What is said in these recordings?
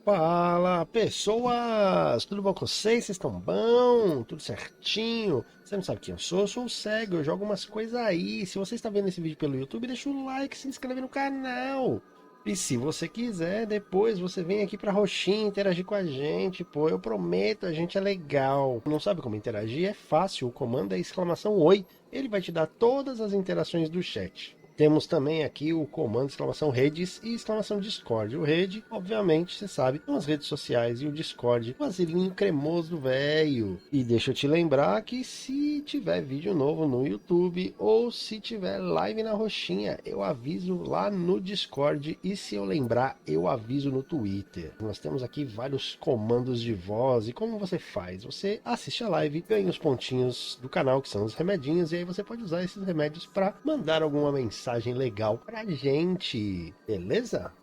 Fala, pessoas! Tudo bom com vocês? Vocês estão bom? Tudo certinho? Você não sabe quem eu sou o Cego, eu jogo umas coisas aí. Se você está vendo esse vídeo pelo YouTube, deixa o like, se inscreve no canal. E se você quiser, depois você vem aqui pra Roxinha interagir com a gente, pô, eu prometo, a gente é legal. Não sabe como interagir? É fácil, o comando é exclamação Oi. Ele vai te dar todas as interações do chat. Temos também aqui o comando exclamação redes e exclamação Discord. O rede, obviamente, você sabe, são as redes sociais e o Discord, o vazilinho cremoso velho. E deixa eu te lembrar que se tiver vídeo novo no YouTube ou se tiver live na Roxinha, eu aviso lá no Discord e se eu lembrar, eu aviso no Twitter. Nós temos aqui vários comandos de voz e como você faz? Você assiste a live, ganha os pontinhos do canal que são os remedinhos e aí você pode usar esses remédios para mandar alguma mensagem legal pra gente, beleza?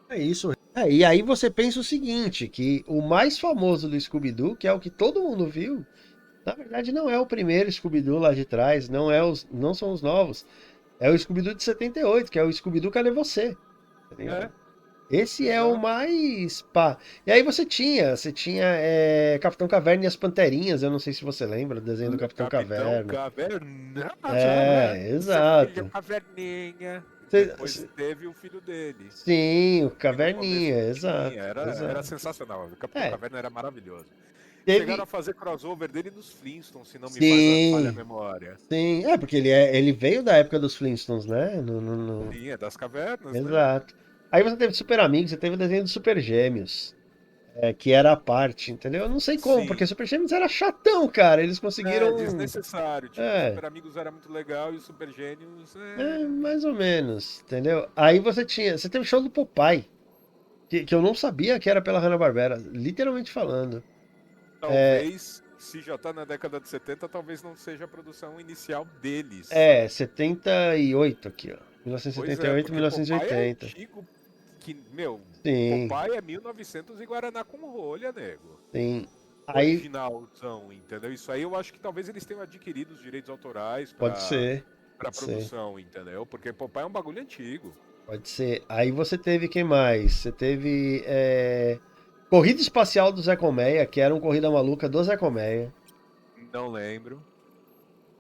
É isso. E aí você pensa o seguinte, que o mais famoso do Scooby-Doo, que é o que todo mundo viu, na verdade não é o primeiro Scooby-Doo lá de trás, não são os novos. É o Scooby-Doo de 78, que é o Scooby-Doo Cadê Você? Tá É, ligado? Esse é o exato. mais pá. E aí você tinha Capitão Caverna e as Panterinhas, eu não sei se você lembra do desenho do Capitão Capitão Caverna. Caverna. É, Seu filho exato. Caverninha. Cê- Depois cê- teve o filho dele. sim, o E no começo Caverninha, não exato, tinha. Era exato. sensacional. O Capitão É, Caverna era maravilhoso. Chegaram teve. a fazer crossover dele nos Flintstones, se não me falha a Sim, memória. sim. É, porque ele veio da época dos Flintstones, né? Sim, é das cavernas, né? Exato. Aí você teve Super Amigos, você teve o desenho dos Super Gêmeos, que era a parte, entendeu? Eu não sei como, porque Sim. Super Gêmeos era chatão, cara. Eles É, conseguiram. desnecessário. Tipo, o É, Super Amigos era muito legal e o Super Gênios mais ou menos, entendeu? Aí você teve o show do Popeye, que eu não sabia que era pela Hanna-Barbera, literalmente falando. É, talvez, se já tá na década de 70, talvez não seja a produção inicial deles. 78 aqui, ó. Pois é, 1978, porque Popeye é 1980. antigo, que, meu, Sim, Popeye é 1900 e Guaraná com rolha, nego. sim. Aí Originalzão, entendeu? Isso aí eu acho que talvez eles tenham adquirido os direitos autorais pode pra, ser, pra pode ser. produção, entendeu? Porque Popeye é um bagulho antigo. Pode ser. Aí você teve quem mais? Você teve Corrida Espacial do Zé Colmeia, que era uma corrida maluca do Zé Colmeia. Não lembro.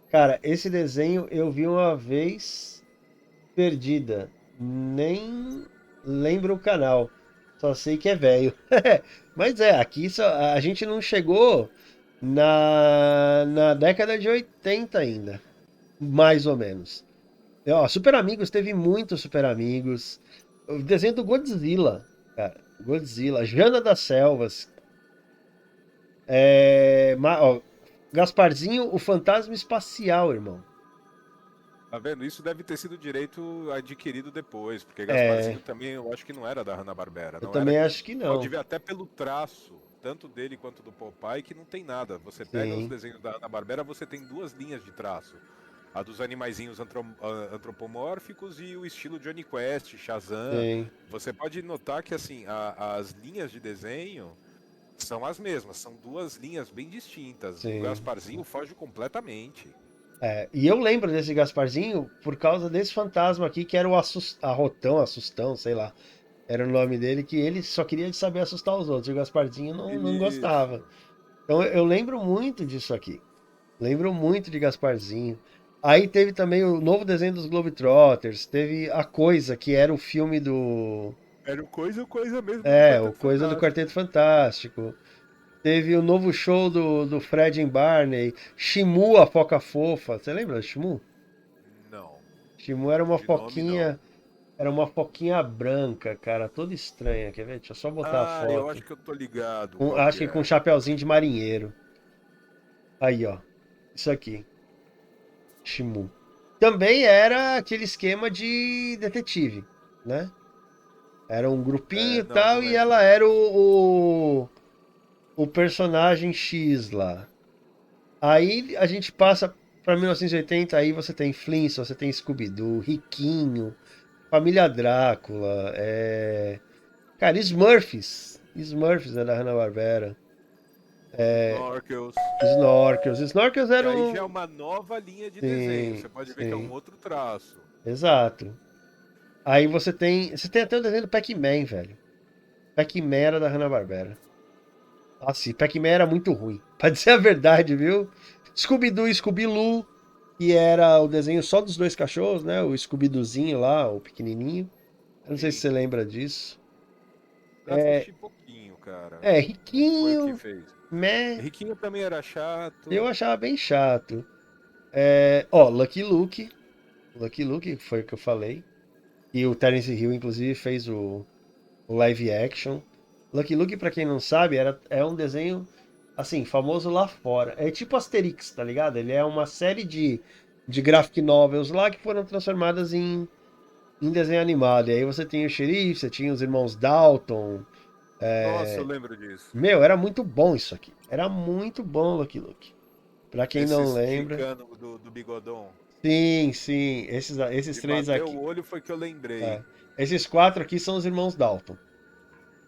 Cara, esse desenho eu vi uma vez perdida. Nem lembro o canal. Só sei que é velho. Mas aqui a gente não chegou na década de 80 ainda. Mais ou menos. Ó, Super Amigos teve muitos Super Amigos. O desenho do Godzilla, cara. Godzilla, Jana das Selvas. Ó, Gasparzinho, o Fantasma Espacial, irmão. Tá vendo? Isso deve ter sido direito adquirido depois, porque É, Gasparzinho também eu acho que não era da Hanna-Barbera, eu não era. também acho que Pode não. ver até pelo traço, tanto dele quanto do Popeye, que não tem nada. Você pega os Sim, desenhos da Hanna-Barbera, você tem duas linhas de traço. A dos animaizinhos antropomórficos e o estilo Johnny Quest, Shazam. sim, Você pode notar que assim, as linhas de desenho são as mesmas, são duas linhas bem distintas. O sim. Gasparzinho foge completamente. E eu lembro desse Gasparzinho por causa desse fantasma aqui, que era o Arrotão, Assustão, sei lá. Era o nome dele, que ele só queria saber assustar os outros. E o Gasparzinho não gostava. Isso. Então eu lembro muito disso aqui. Lembro muito de Gasparzinho. Aí teve também o novo desenho dos Globetrotters. Teve A Coisa, que era o filme do. Era o coisa mesmo do O Quarteto Coisa do Fantástico. Quarteto Fantástico. Teve o novo show do Fred e Barney. Shimu, a Foca Fofa. Você lembra do Shimu? Não, Shimu era uma de nome não. foquinha. Era uma foquinha branca, cara. Toda estranha. Quer ver? Deixa eu só botar a Ah, eu foto. acho que eu tô ligado qual Acho que que com um é. chapeuzinho de marinheiro. Aí, ó. Isso aqui. Shimu. Também era aquele esquema de detetive, né? Era um grupinho É, e não, não tal, e lembro. ela era o personagem X lá. Aí a gente passa pra 1980, aí você tem Flintstones, você tem Scooby-Doo, Riquinho, Família Drácula, cara, Smurfs. Smurfs, né, da Hanna-Barbera. Snorkels. Snorkels. Snorkels Que era aí já é o... uma nova linha de desenho. Sim, Você pode ver que é um sim, outro traço. exato. Aí você tem até o desenho do Pac-Man, velho. Pac-Man era da Hanna-Barbera. Nossa, e Pac-Man era muito ruim. Pra dizer a verdade, viu? Scooby-Doo e Scooby-Loo, que era o desenho só dos dois cachorros, né? O Scooby-Doozinho lá, o pequenininho. Eu não sei se Sim. você lembra disso. Eu É, assisti pouquinho, cara. Não foi o que Riquinho, fez. meh, Riquinho também era chato. eu achava bem chato. Ó, Lucky Luke. Lucky Luke foi o que eu falei. E o Terence Hill, inclusive, fez o live action. Lucky Luke, pra quem não sabe, é um desenho, assim, famoso lá fora. É tipo Asterix, tá ligado? Ele é uma série de graphic novels lá que foram transformadas em desenho animado. E aí você tem o xerife, você tinha os irmãos Dalton. Nossa, eu lembro disso. Meu, era muito bom isso aqui. Era muito bom Lucky Luke. Pra quem não Esses lembra. gigantes do bigodão. Sim, sim. Esses De três bater aqui. o olho foi que eu lembrei. É, esses quatro aqui são os irmãos Dalton,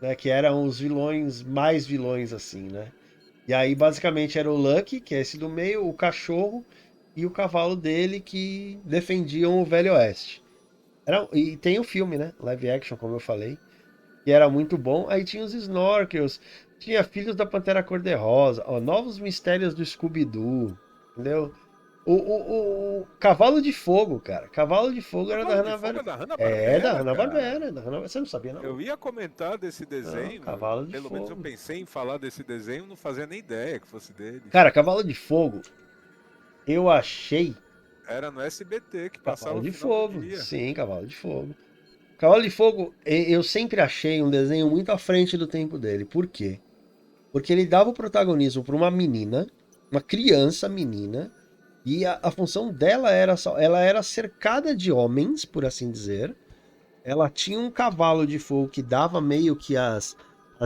né? Que eram os vilões, mais vilões assim, né? E aí, basicamente, era o Lucky, que é esse do meio, o cachorro e o cavalo dele que defendiam o Velho Oeste. E tem o filme, né? Live action, como eu falei, que era muito bom. Aí tinha os Snorkels, tinha Filhos da Pantera Cor-de-Rosa, ó, Novos Mistérios do Scooby-Doo, entendeu? O Cavalo de Fogo, cara. Cavalo de Fogo era da Cavalo de Fogo Hanna-Barbera. é da É, da Hanna-Barbera, cara. Hanna-Barbera. Você não sabia, não? Eu ia comentar desse Não, desenho, Cavalo de pelo menos eu Fogo. pensei em falar desse desenho, não fazia nem ideia que fosse deles. Cara, Cavalo de Fogo, eu achei. Era no SBT que Cavalo passava de final do Fogo. dia. Sim, Cavalo de Fogo. Cavalo de Fogo, eu sempre achei um desenho muito à frente do tempo dele. Por quê? Porque ele dava o protagonismo para uma menina, uma criança menina, e a função dela era só. Ela era cercada de homens, por assim dizer. Ela tinha um cavalo de fogo que dava meio que as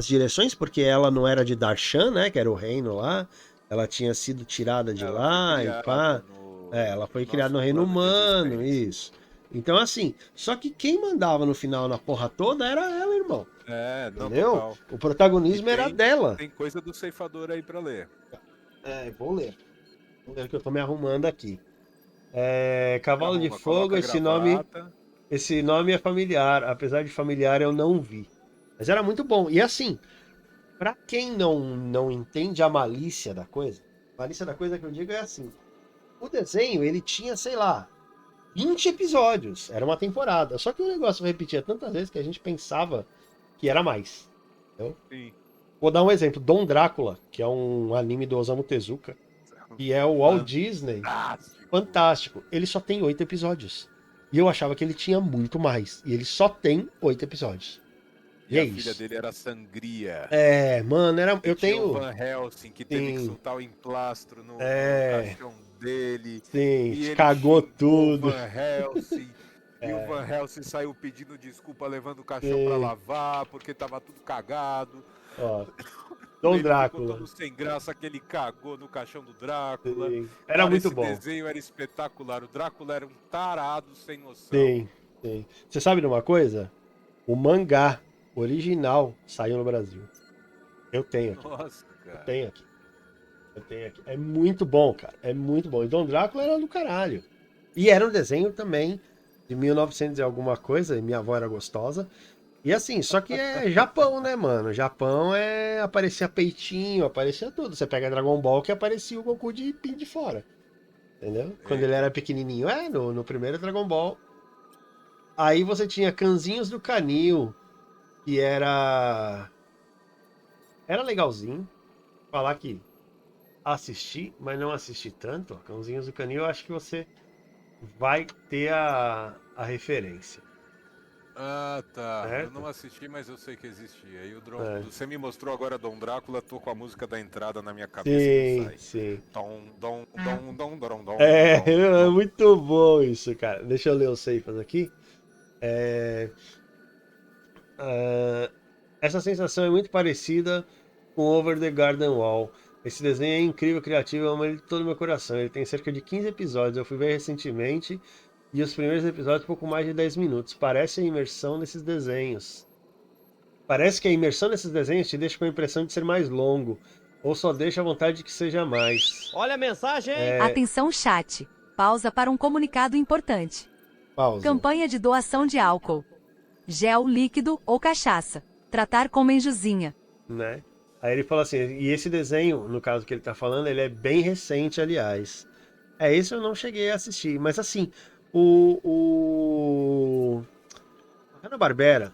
direções, porque ela não era de Darshan, né? Que era o reino lá. Ela tinha sido tirada de Ela foi lá e criada pá. Ela no foi criada nosso no reino plano de humano, existência. isso. Então, assim, só que quem mandava no final na porra toda era ela, irmão. É, não, Entendeu? total. O E protagonismo era tem, dela. tem coisa do ceifador aí pra ler. Vou ler. Vou ler que eu tô me arrumando aqui. Se Cavalo de arruma, Fogo, coloca a gravata. esse nome é familiar. Apesar de familiar, eu não vi. Mas era muito bom. E assim, pra quem não entende a malícia da coisa que eu digo é assim: o desenho, ele tinha, sei lá, 20 episódios, era uma temporada. Só que o negócio repetia tantas vezes que a gente pensava que era mais. Entendeu? Sim. Vou dar um exemplo: Dom Drácula, que é um anime do Osamu Tezuka, que é o Walt Disney, Fantástico. fantástico. Ele só tem 8 episódios. E eu achava que ele tinha muito mais. E ele só tem 8 episódios. E E é a filha isso. dele era Sangria. Mano, E eu tinha o tenho. Van Helsing que teve que Sim, soltar o emplastro no é. caixão dele. Sim, E ele cagou xingou o tudo. Van Helsing. E o Van Helsing saiu pedindo desculpa, levando o caixão pra Sim. lavar, porque tava tudo cagado. Ó, Dom Ele ficou Drácula. todo sem graça que ele cagou no caixão do Drácula. Sim. Era Cara, muito esse bom. desenho era espetacular. O Drácula era um tarado sem noção. Sim, sim. Você sabe de uma coisa? O mangá original saiu no Brasil. Eu tenho aqui. Nossa, Eu cara. tenho aqui. Eu tenho aqui. É muito bom, cara. É muito bom. E Dom Drácula era do caralho. E era um desenho também de 1900 e alguma coisa. E minha avó era gostosa. E assim, só que é Japão, né, mano? Japão aparecia peitinho, aparecia tudo. Você pega Dragon Ball que aparecia o Goku de pin de fora. Entendeu? Quando ele Eita. era pequenininho. No primeiro Dragon Ball. Aí você tinha Cãozinhos do Canil, que era legalzinho. Falar que assisti, mas não assisti tanto. Ó, Cãozinhos do Canil, eu acho que você vai ter a referência, Ah, tá. Eu certo? não assisti, mas eu sei que existia. E É. você me mostrou agora Dom Drácula, tô com a música da entrada na minha cabeça e não Sim, sai. sim. Dom, dom, dom, dom, dom, dom, dom, É dom. muito bom isso, cara. Deixa eu ler os ceifas aqui. É, ah, essa sensação é muito parecida com Over the Garden Wall. Esse desenho é incrível, criativo, eu amo ele de todo o meu coração. Ele tem cerca de 15 episódios. Eu fui ver recentemente e os primeiros episódios pouco mais de 10 minutos. Parece a imersão nesses desenhos. Parece que a imersão nesses desenhos te deixa com a impressão de ser mais longo, ou só deixa a vontade de que seja mais. Olha a mensagem! Atenção chat. Pausa para um comunicado importante. Pausa. Campanha de doação de álcool, gel líquido ou cachaça. tratar com Menjuzinha. Né? Aí ele falou assim, e esse desenho, no caso que ele tá falando, ele é bem recente, aliás. Esse eu não cheguei a assistir, mas assim, a Hanna-Barbera,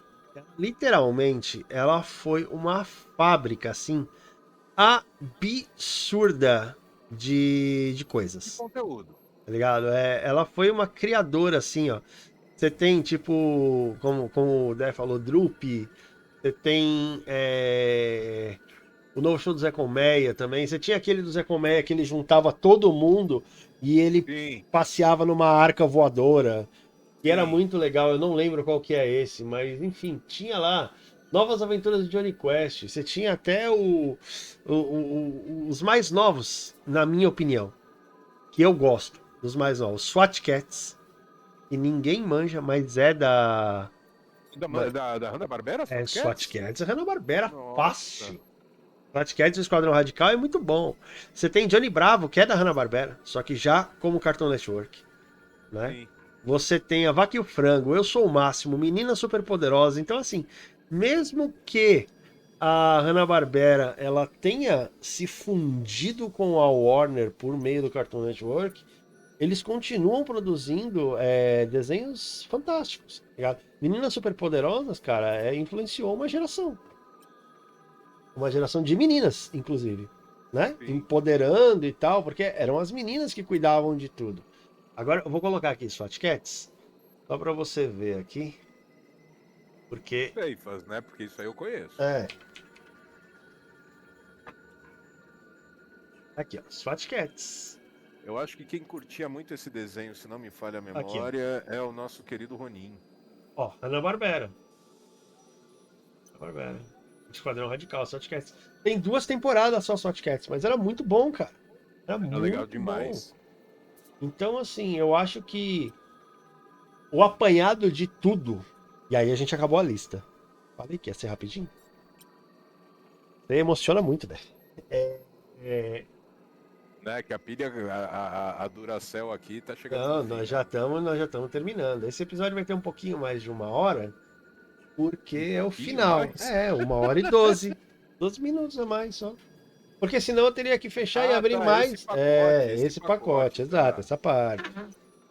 literalmente, ela foi uma fábrica, assim, absurda de De coisas, conteúdo. tá ligado? Ela foi uma criadora, assim, ó. Você tem, tipo, como o Dé falou, Droop, você tem o novo show do Zé Colmeia também. Você tinha aquele do Zé Colmeia que ele juntava todo mundo e ele Sim, passeava numa arca voadora. E era sim. muito legal, eu não lembro qual que é esse, mas enfim, tinha lá Novas Aventuras de Johnny Quest. Você tinha até os mais novos, na minha opinião, que eu gosto, dos mais novos. SWAT Cats, que ninguém manja, mas é da. Da Hanna-Barbera, É Swat SWAT Cats? Cats, é Hanna-Barbera Nossa, fácil. SWAT Cats e o Esquadrão Radical é muito bom. Você tem Johnny Bravo, que é da Hanna-Barbera, só que já como Cartoon Network, né? sim. Você tem a Vaca e o Frango, Eu Sou o Máximo, Meninas Superpoderosas. Então, assim, mesmo que a Hanna-Barbera ela tenha se fundido com a Warner por meio do Cartoon Network, eles continuam produzindo desenhos fantásticos. Tá ligado? Meninas Superpoderosas, cara, influenciou uma geração. Uma geração de meninas, inclusive. Né? Sim. Empoderando e tal, porque eram as meninas que cuidavam de tudo. Agora eu vou colocar aqui SWAT Cats, só para você ver aqui, porque Ceifas, né? Porque isso aí eu conheço. aqui ó, SWAT Cats. Eu acho que quem curtia muito esse desenho, se não me falha a Aqui, ó. memória, é o nosso querido Ronin. Ó, Hanna-Barbera. Hanna-Barbera. Esquadrão Radical, SWAT Cats. Tem 2 temporadas só SWAT Cats, mas era muito bom, cara. Era É legal muito bom. demais. Então, assim, eu acho que o apanhado de tudo. E aí a gente acabou a lista. Falei que ia ser rapidinho. Você emociona muito, né? É, Né? Que a pilha, a Duracell aqui tá chegando Não, no fim. nós já estamos terminando. Esse episódio vai ter um pouquinho mais de 1 hora, porque Um é o pouquinho final. mais? 1 hora e 12. 12 minutos a mais só. Porque senão eu teria que fechar e Ah, abrir tá, mais. Esse pacote, exato, tá. essa parte.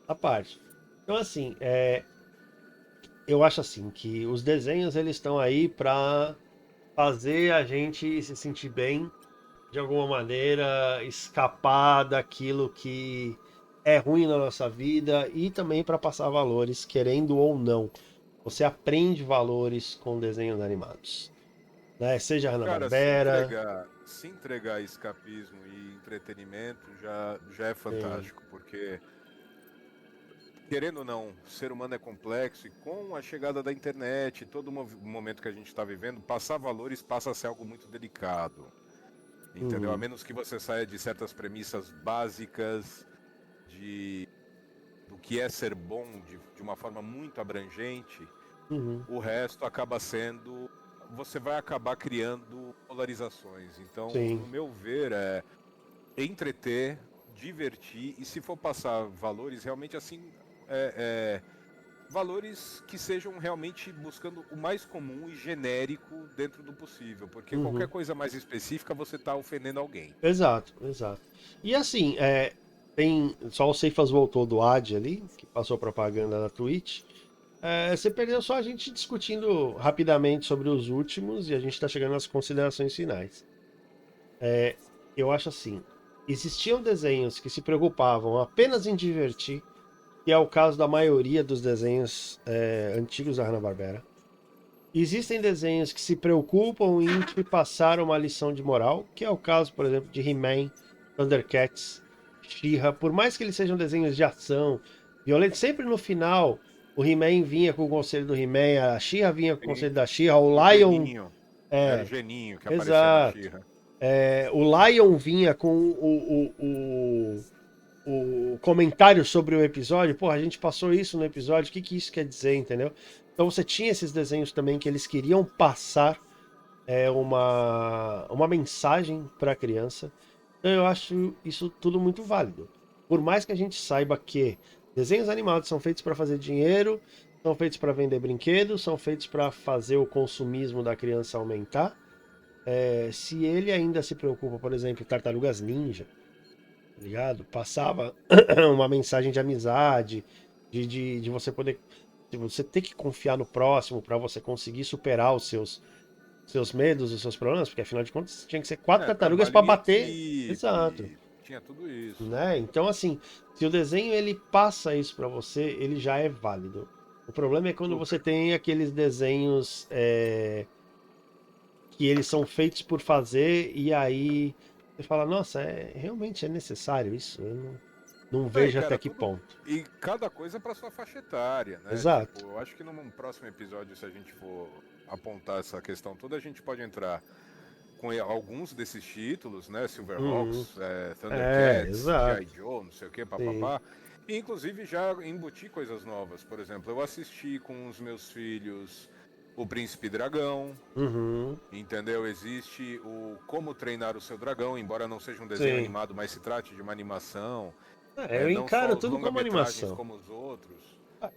A parte. Então, assim, eu acho assim que os desenhos eles estão aí para fazer a gente se sentir bem de alguma maneira, escapar daquilo que é ruim na nossa vida e também para passar valores, querendo ou não. Você aprende valores com desenhos animados, né? Seja Cara, Hanna-Barbera, se entregar escapismo e entretenimento já é sim. fantástico, porque querendo ou não, o ser humano é complexo e com a chegada da internet, todo o momento que a gente está vivendo, passar valores passa a ser algo muito delicado. Entendeu? A Uhum, menos que você saia de certas premissas básicas do que é ser bom de uma forma muito abrangente, uhum, o resto acaba sendo. Você vai acabar criando polarizações. Então, sim, no meu ver, é entreter, divertir e, se for passar valores, realmente assim. Valores que sejam realmente buscando o mais comum e genérico dentro do possível, porque qualquer uhum. coisa mais específica você está ofendendo alguém. Exato, exato. E assim, tem só o Ceifas voltou do Ad ali, que passou propaganda na Twitch. Você perdeu só a gente discutindo rapidamente sobre os últimos e a gente está chegando às considerações finais. Eu acho assim: existiam desenhos que se preocupavam apenas em divertir, que é o caso da maioria dos desenhos antigos da Hanna-Barbera. Existem desenhos que se preocupam em te passar uma lição de moral, que é o caso, por exemplo, de He-Man, Thundercats, She-Ra. Por mais que eles sejam desenhos de ação, violentos, sempre no final o He-Man vinha com o conselho do He-Man, a She-Ra vinha com o Sim, conselho da She-Ra, o o Lion. Geninho. Era o É, Geninho que aparecia na exato. She-Ra. O Lion vinha com o comentário sobre o episódio. Porra, a gente passou isso no episódio, o que isso quer dizer, entendeu? Então você tinha esses desenhos também que eles queriam passar uma mensagem para a criança. Então eu acho isso tudo muito válido. Por mais que a gente saiba que desenhos animados são feitos para fazer dinheiro, São feitos para vender brinquedos, são feitos para fazer o consumismo da criança aumentar. Se ele ainda se preocupa, por exemplo, Tartarugas Ninja, tá ligado? Passava uma mensagem de amizade, de você poder, de você ter que confiar no próximo para você conseguir superar os seus medos, os seus problemas, porque afinal de contas tinha que ser 4 tartarugas para Trabalho em bater. equipe, Exato. tinha tudo isso. Né? Então, assim, se o desenho ele passa isso para você, ele já é válido. O problema é quando você tem aqueles desenhos que eles são feitos por fazer e aí você fala, nossa, realmente é necessário isso? Eu não Aí, vejo cara, até que ponto. E cada coisa para sua faixa etária, né? Exato. Tipo, eu acho que num próximo episódio, se a gente for apontar essa questão toda, a gente pode entrar com alguns desses títulos, né? Silverhawks, Thundercats, exato. G.I. Joe, não sei o que, Sim. papapá. E inclusive já embuti coisas novas. Por exemplo, eu assisti com os meus filhos o Príncipe Dragão, Uhum. entendeu? Existe o Como Treinar o Seu Dragão, embora não seja um desenho Sim. animado, mas se trate de uma animação. Eu Não encaro só os tudo como longa-metragens animação. como os outros.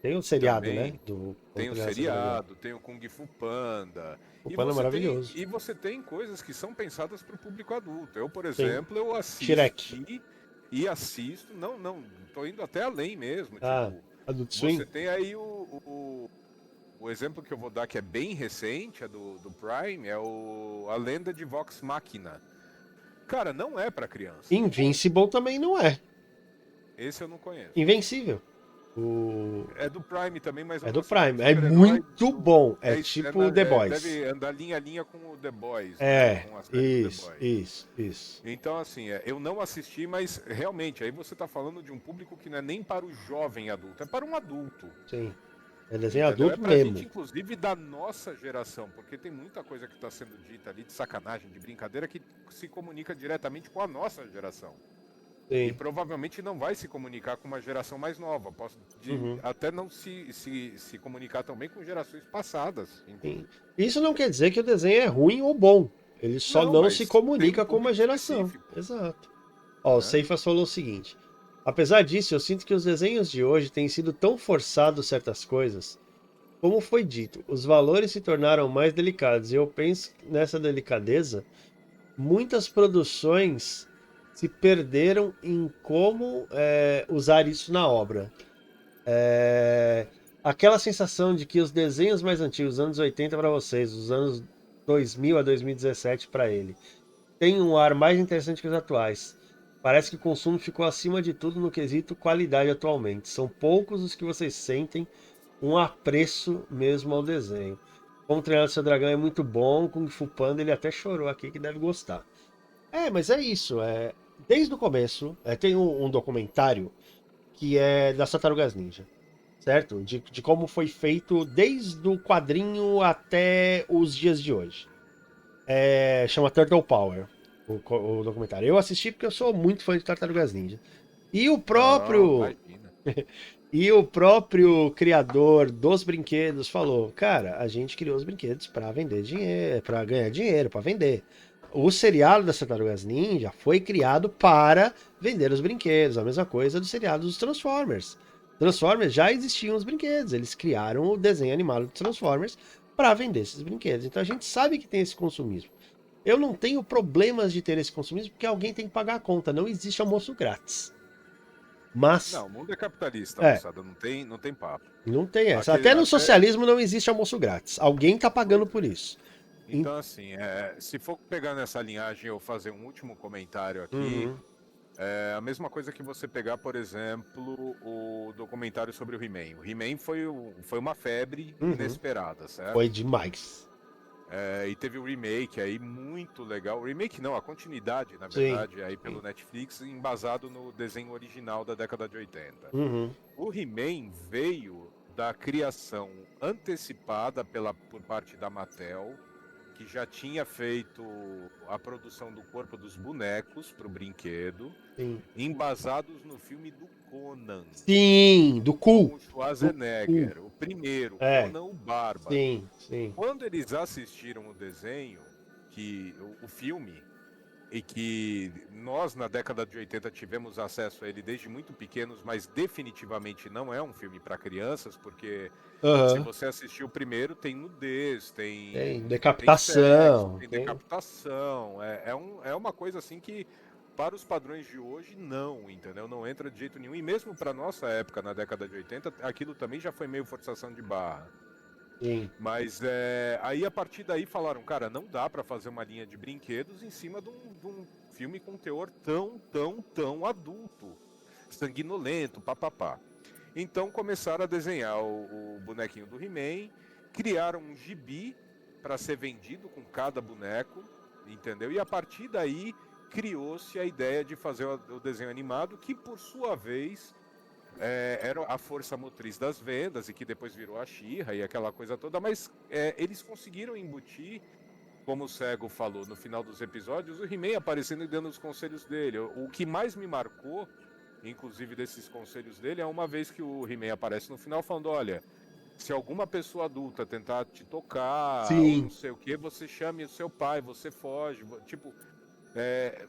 Tem o seriado, Também né? Do tem o Como Treinar Seu Dragão. seriado, tem o Kung Fu Panda. O Panda é maravilhoso. E você tem coisas que são pensadas para o público adulto. Eu, por Sim. exemplo, eu assisti Shrek. e assisto. Não, tô indo até além mesmo. Ah, Tipo, Adult Swim? você tem aí o exemplo que eu vou dar, que é bem recente, é do Prime, é a Lenda de Vox Machina. Cara, não é para criança. Invincible também não é. Esse eu não conheço. Invencível. É do Prime também, mas É do Prime. É muito bom. É tipo The Boys. Deve andar linha a linha com o The Boys. Com a isso, série do The Boys. isso. Então, assim, eu não assisti, mas realmente, aí você tá falando de um público que não é nem para o jovem adulto, é para um adulto. Sim. É desenho Entendeu? adulto É pra mesmo. gente, inclusive, da nossa geração, porque tem muita coisa que tá sendo dita ali de sacanagem, de brincadeira, que se comunica diretamente com a nossa geração. E Sim. provavelmente não vai se comunicar com uma geração mais nova. Até não se comunicar também com gerações passadas. Sim. Isso não quer dizer que o desenho é ruim ou bom. Ele só não mas se comunica tem um com uma público geração. específico. Exato. Ó, o Ceifas falou o seguinte. Apesar disso, eu sinto que os desenhos de hoje têm sido tão forçados certas coisas. Como foi dito, os valores se tornaram mais delicados. E eu penso que nessa delicadeza, muitas produções se perderam em como usar isso na obra. Aquela sensação de que os desenhos mais antigos, os anos 80 para vocês, os anos 2000 a 2017 para ele, tem um ar mais interessante que os atuais. Parece que o consumo ficou acima de tudo no quesito qualidade atualmente. São poucos os que vocês sentem um apreço mesmo ao desenho. Como Treinar Seu Dragão é muito bom, Kung Fu Panda ele até chorou aqui que deve gostar. Mas é isso. Desde o começo, tem um documentário que é das Tartarugas Ninja, certo? De como foi feito desde o quadrinho até os dias de hoje. Chama Turtle Power, o documentário. Eu assisti porque eu sou muito fã de Tartarugas Ninja. E o próprio... E o próprio criador dos brinquedos falou: cara, a gente criou os brinquedos para vender dinheiro, para ganhar dinheiro, para vender. O seriado das Tartarugas Ninja foi criado para vender os brinquedos, a mesma coisa do seriado dos Transformers. Transformers já existiam os brinquedos, eles criaram o desenho animado de Transformers para vender esses brinquedos. Então a gente sabe que tem esse consumismo. Eu não tenho problemas de ter esse consumismo porque alguém tem que pagar a conta, não existe almoço grátis. Mas. Não, o mundo é capitalista, moçada, não tem papo. Não tem essa. Até no socialismo não existe almoço grátis. Alguém tá pagando por isso. Então, assim, se for pegar nessa linhagem eu fazer um último comentário aqui, é a mesma coisa que você pegar, por exemplo, o documentário sobre o He-Man. O He-Man foi uma febre inesperada, certo? Foi demais. E teve o remake aí, muito legal. O remake não, a continuidade, na verdade, aí pelo Netflix, embasado no desenho original da década de 80. O He-Man veio da criação antecipada por parte da Mattel, que já tinha feito a produção do corpo dos bonecos para o brinquedo, embasados no filme do Conan. Sim, do Cool. Com o Schwarzenegger, o primeiro, Conan o Bárbaro. Sim. Quando eles assistiram o desenho, o filme, e que nós na década de 80 tivemos acesso a ele desde muito pequenos, mas definitivamente não é um filme para crianças, porque se Aham. você assistiu o primeiro, tem nudez, Tem tem sexo, decapitação, tem tem... decapitação, é uma coisa assim que para os padrões de hoje não, entendeu? Não entra de jeito nenhum, e mesmo para nossa época, na década de 80, aquilo também já foi meio forçação de barra. Sim. Mas aí a partir daí falaram, cara, não dá pra fazer uma linha de brinquedos em cima de um filme com teor tão adulto, sanguinolento, papapá. Então começaram a desenhar o bonequinho do He-Man, criaram um gibi para ser vendido com cada boneco, entendeu? E a partir daí criou-se a ideia de fazer o desenho animado, que por sua vez era a força motriz das vendas e que depois virou a She-Ra e aquela coisa toda, mas eles conseguiram embutir, como o Cego falou no final dos episódios, o He-Man aparecendo e dando os conselhos dele. O que mais me marcou, inclusive desses conselhos dele, é uma vez que o He-Man aparece no final falando, olha, se alguma pessoa adulta tentar te tocar ou não Sim. sei o que, você chame o seu pai, você foge, tipo,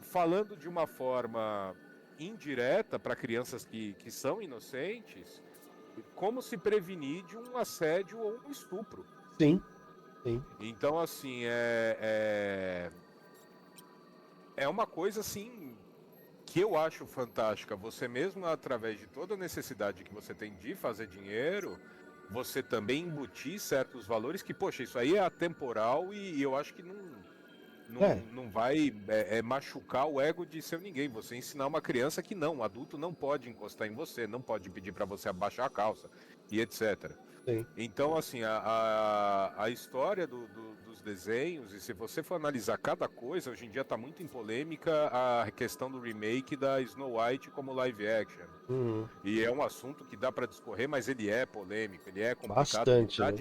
falando de uma forma indireta para crianças que são inocentes, como se prevenir de um assédio ou um estupro. Sim. Sim. Então, assim, é uma coisa assim que eu acho fantástica. Você mesmo, através de toda a necessidade que você tem de fazer dinheiro, você também embutir certos valores que, poxa, isso aí é atemporal e eu acho que É. não vai machucar o ego de seu ninguém. Você ensinar uma criança que não, um adulto não pode encostar em você, não pode pedir para você abaixar a calça e etc. Sim. Então, assim, a história dos desenhos, e se você for analisar cada coisa, hoje em dia está muito em polêmica a questão do remake da Snow White como live action. Uhum. E é um assunto que dá para discorrer, mas ele é polêmico, ele é complicado, Bastante, né?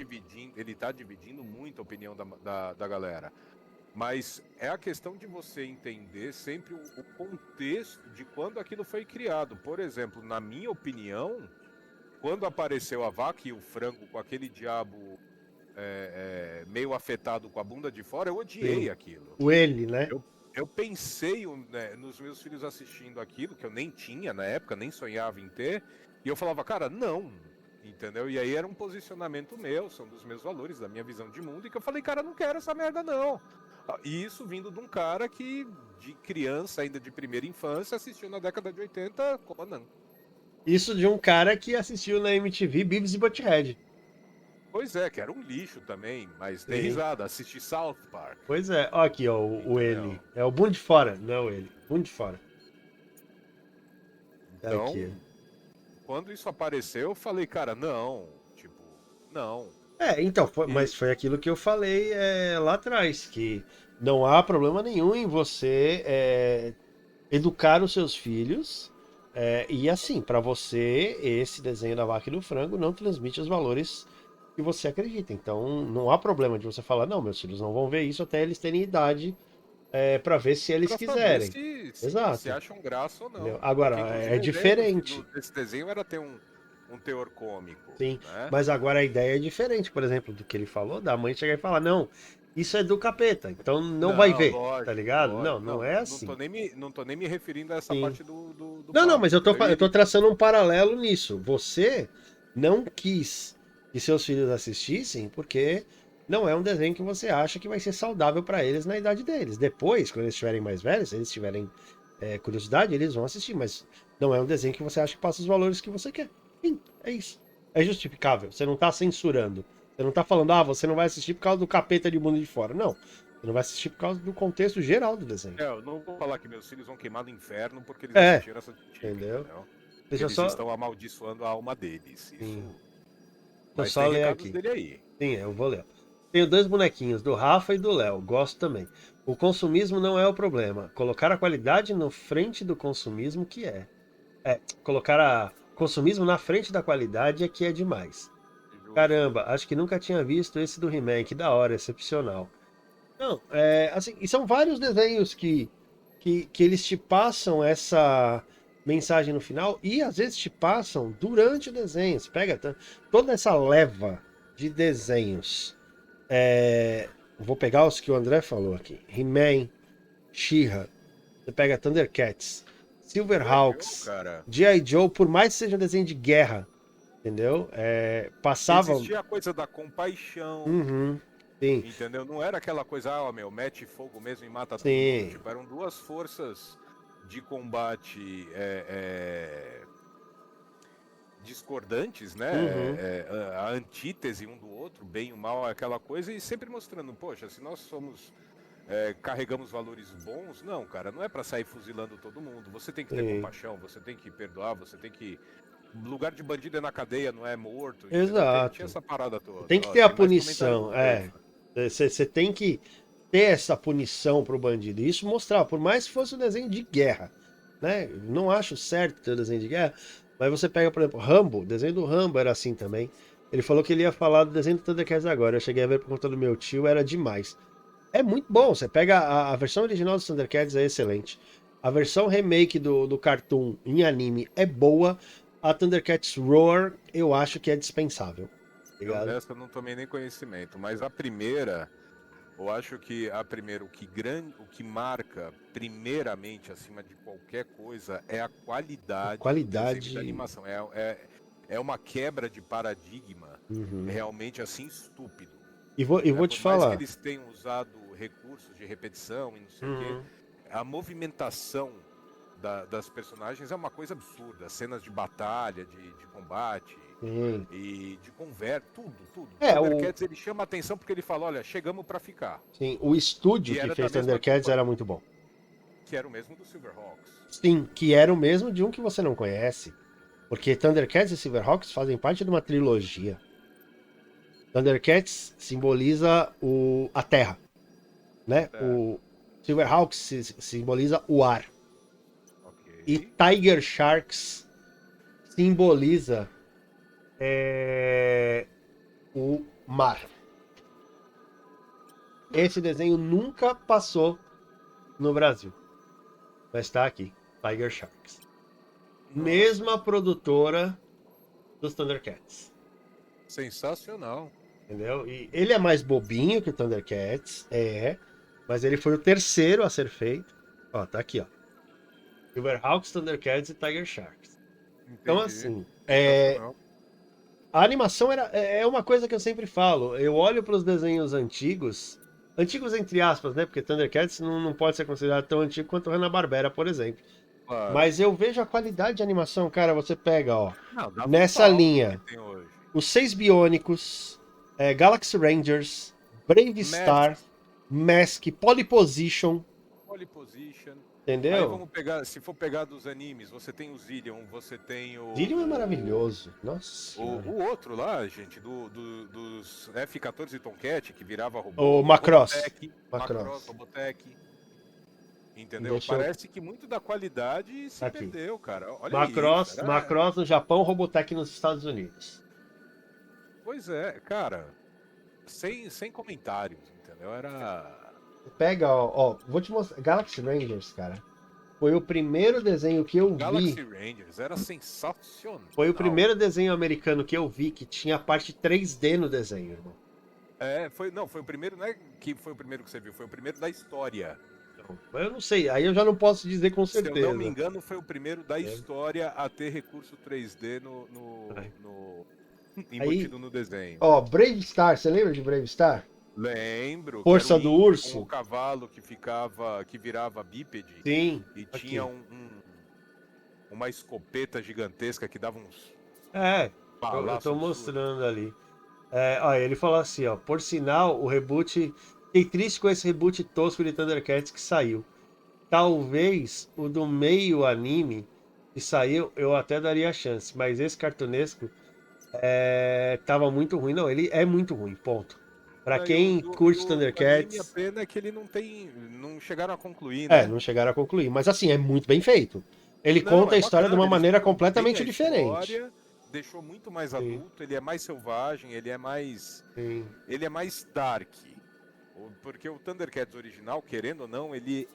ele tá dividindo muito a opinião da galera. Mas é a questão de você entender sempre o contexto de quando aquilo foi criado. Por exemplo, na minha opinião, quando apareceu a vaca e o frango com aquele diabo meio afetado com a bunda de fora, eu odiei Sim. aquilo. O ele, né? Eu pensei nos meus filhos assistindo aquilo, que eu nem tinha na época, nem sonhava em ter, e eu falava, cara, não, entendeu? E aí era um posicionamento meu, são dos meus valores, da minha visão de mundo, e que eu falei, cara, não quero essa merda não. E isso vindo de um cara que, de criança, ainda de primeira infância, assistiu na década de 80 Conan. Isso de um cara que assistiu na MTV Beavis e Butthead. Pois é, que era um lixo também, mas dei Sim. risada, assisti South Park, Pois é. Ó aqui, ó, o entendeu? ele. É o Bundo de Fora, não é o ele. Bundo de Fora. Tá Então, aqui. quando isso apareceu, eu falei, cara, não, tipo, não. Então, E mas foi aquilo que eu falei lá atrás, que não há problema nenhum em você educar os seus filhos. E assim, para você, esse desenho da vaca e do frango não transmite os valores que você acredita. Então, não há problema de você falar, não, meus filhos não vão ver isso até eles terem idade para ver se eles pra saber quiserem. se Exato. acham graça ou Entendeu? não. Agora, Porque, inclusive, é a ideia diferente. desse desenho era ter um teor cômico, Sim, né? mas agora a ideia é diferente, por exemplo, do que ele falou, da mãe chegar e falar, não, isso é do capeta, então não vai Não, ver, tá lógico, ligado? Não, lógico. não Não, é não assim. tô não tô nem me referindo a essa Sim. parte do Não, mas papo, entendeu? eu tô traçando um paralelo nisso. Você não quis que seus filhos assistissem porque não é um desenho que você acha que vai ser saudável pra eles na idade deles. Depois, quando eles estiverem mais velhos, se eles tiverem curiosidade, eles vão assistir, mas não é um desenho que você acha que passa os valores que você quer. Sim, é isso. É justificável. Você não tá censurando. Você não tá falando, você não vai assistir por causa do capeta de mundo de fora. Não. Você não vai assistir por causa do contexto geral do desenho. Eu não vou falar que meus filhos vão queimar no inferno porque eles É, assistiram essa antiga, entendeu? entendeu? Deixa eu Eles só. estão amaldiçoando a alma deles. Sim. Isso. Deixa eu Mas só tem ler recados aqui. dele aí. Sim, eu vou ler. Tenho dois bonequinhos, do Rafa e do Léo. Gosto também. O consumismo não é o problema. Colocar a qualidade na frente do consumismo que é. Colocar a consumismo na frente da qualidade é que é demais. Justo. Caramba, acho que nunca tinha visto esse do He-Man, que da hora, excepcional. Não, assim, e são vários desenhos que eles te passam essa mensagem no final e às vezes te passam durante o desenho. Você pega toda essa leva de desenhos. Vou pegar os que o André falou aqui: He-Man, She-Ra, Você pega Thundercats, Silverhawks, Cara. G.I. Joe, por mais que seja um desenho de guerra, entendeu? Passava. Existia a coisa da compaixão. Uhum, sim, Entendeu? Não era aquela coisa, mete fogo mesmo e mata todo sim. mundo. Tipo, eram duas forças de combate discordantes, né? Uhum. A antítese um do outro, bem e o mal, aquela coisa, e sempre mostrando, poxa, se nós somos. Carregamos valores bons, não, cara, não é pra sair fuzilando todo mundo. Você tem que ter Sim. compaixão, você tem que perdoar, você tem que. Lugar de bandido é na cadeia, não é morto. Exato. Tinha essa parada toda. Tem que ter a tem mais punição, comentário do Dave. Você tem que ter essa punição pro bandido. E isso mostrava, por mais que fosse um desenho de guerra, né? Não acho certo ter um desenho de guerra, mas você pega, por exemplo, Rambo, o desenho do Rambo era assim também. Ele falou que ele ia falar do desenho do Thundercats agora. Eu cheguei a ver por conta do meu tio, era demais. É muito bom, você pega a versão original dos Thundercats, é excelente. A versão remake do Cartoon em anime é boa. A Thundercats Roar, eu acho que é dispensável. Ligado? Essa eu não tomei nem conhecimento, mas a primeira, eu acho que o que marca primeiramente acima de qualquer coisa é a qualidade, Qualidade. do desenho da animação. É uma quebra de paradigma Uhum. realmente assim estúpido. E vou te Por mais falar. que eles tenham usado recursos de repetição e não sei o quê, a movimentação das personagens é uma coisa absurda. Cenas de batalha, de combate. Sim. E de conversa, tudo. O Thundercats ele chama a atenção porque ele fala, olha, chegamos pra ficar. Sim, o estúdio E que era fez da mesma Thundercats turma. era muito bom. Que era o mesmo do Silverhawks. Sim, que era o mesmo de um que você não conhece. Porque Thundercats e Silverhawks fazem parte de uma trilogia. Thundercats simboliza a terra, né? O Silverhawks simboliza o ar. Ok. E Tiger Sharks simboliza o mar. Esse desenho nunca passou no Brasil, mas está aqui, Tiger Sharks. Nossa. Mesma produtora dos Thundercats. Sensacional. Entendeu? E ele é mais bobinho que o Thundercats, mas ele foi o terceiro a ser feito. Ó, tá aqui, ó. Silverhawks, Thundercats e Tiger Sharks. Entendi. Então, assim, Sensacional. a animação é uma coisa que eu sempre falo. Eu olho para os desenhos antigos entre aspas, né? Porque Thundercats não pode ser considerado tão antigo quanto Hanna-Barbera, por exemplo. Claro. Mas eu vejo a qualidade de animação, cara. Você pega, ó, Dá nessa linha, que tem hoje. os 6 Biônicos, Galaxy Rangers, Brave Star, Mask, Polyposition. Entendeu? Aí vamos pegar, se for pegar dos animes, você tem o Zillion, você tem o... Zillion é maravilhoso. Nossa. O outro lá, gente, dos F-14 Tomcat, que virava robô. O Macross. Macross, Robotech. Entendeu? Deixa Parece que muito da qualidade se Aqui. perdeu, cara. Olha Macross, isso. Macross no Japão, Robotech nos Estados Unidos. Pois é, cara. Sem comentários, entendeu? Pega, ó, vou te mostrar. Galaxy Rangers, cara. Foi o primeiro desenho que eu Galaxy vi. Rangers era sensacional. Foi o primeiro desenho americano que eu vi que tinha parte 3D no desenho, irmão. Foi o primeiro, não é que foi o primeiro que você viu, foi o primeiro da história. Eu não sei, aí eu já não posso dizer com certeza. Se eu não me engano, foi o primeiro da história a ter recurso 3D embutido no desenho. Ó, Brave Star, você lembra de Brave Star? Lembro. Força do Urso. Com o cavalo que virava bípede. Sim. E tinha uma escopeta gigantesca que dava uns... eu tô mostrando ali. Ó, ele falou assim, ó, por sinal, o reboot... Fiquei triste com esse reboot tosco de Thundercats que saiu. Talvez o do meio anime que saiu, eu até daria chance, mas esse cartunesco tava muito ruim. Não, ele é muito ruim, ponto. Pra quem curte Thundercats... A pena é que ele não chegaram a concluir, né? não chegaram a concluir, mas assim, é muito bem feito. Ele conta a história de uma maneira completamente diferente. Deixou muito mais adulto, ele é mais selvagem, ele é mais dark. Porque o Thundercats original, querendo ou não, ele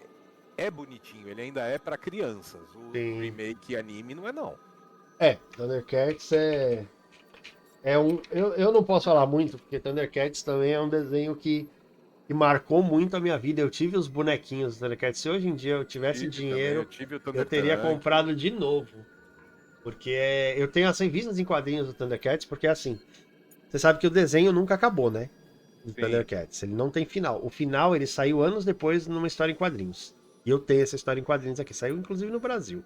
é bonitinho, ele ainda é pra crianças. O remake anime não é não. Thundercats eu não posso falar muito, porque Thundercats também é um desenho que que marcou muito a minha vida. Eu tive os bonequinhos do Thundercats. Se hoje em dia eu tivesse Tive também, dinheiro, eu tive o eu Thunder teria Tank. comprado de novo. Porque eu tenho as revistas em quadrinhos do Thundercats, porque assim, você sabe que o desenho nunca acabou, né? Do Sim. Thundercats. Ele não tem final. O final ele saiu anos depois numa história em quadrinhos. E eu tenho essa história em quadrinhos aqui. Saiu inclusive no Brasil.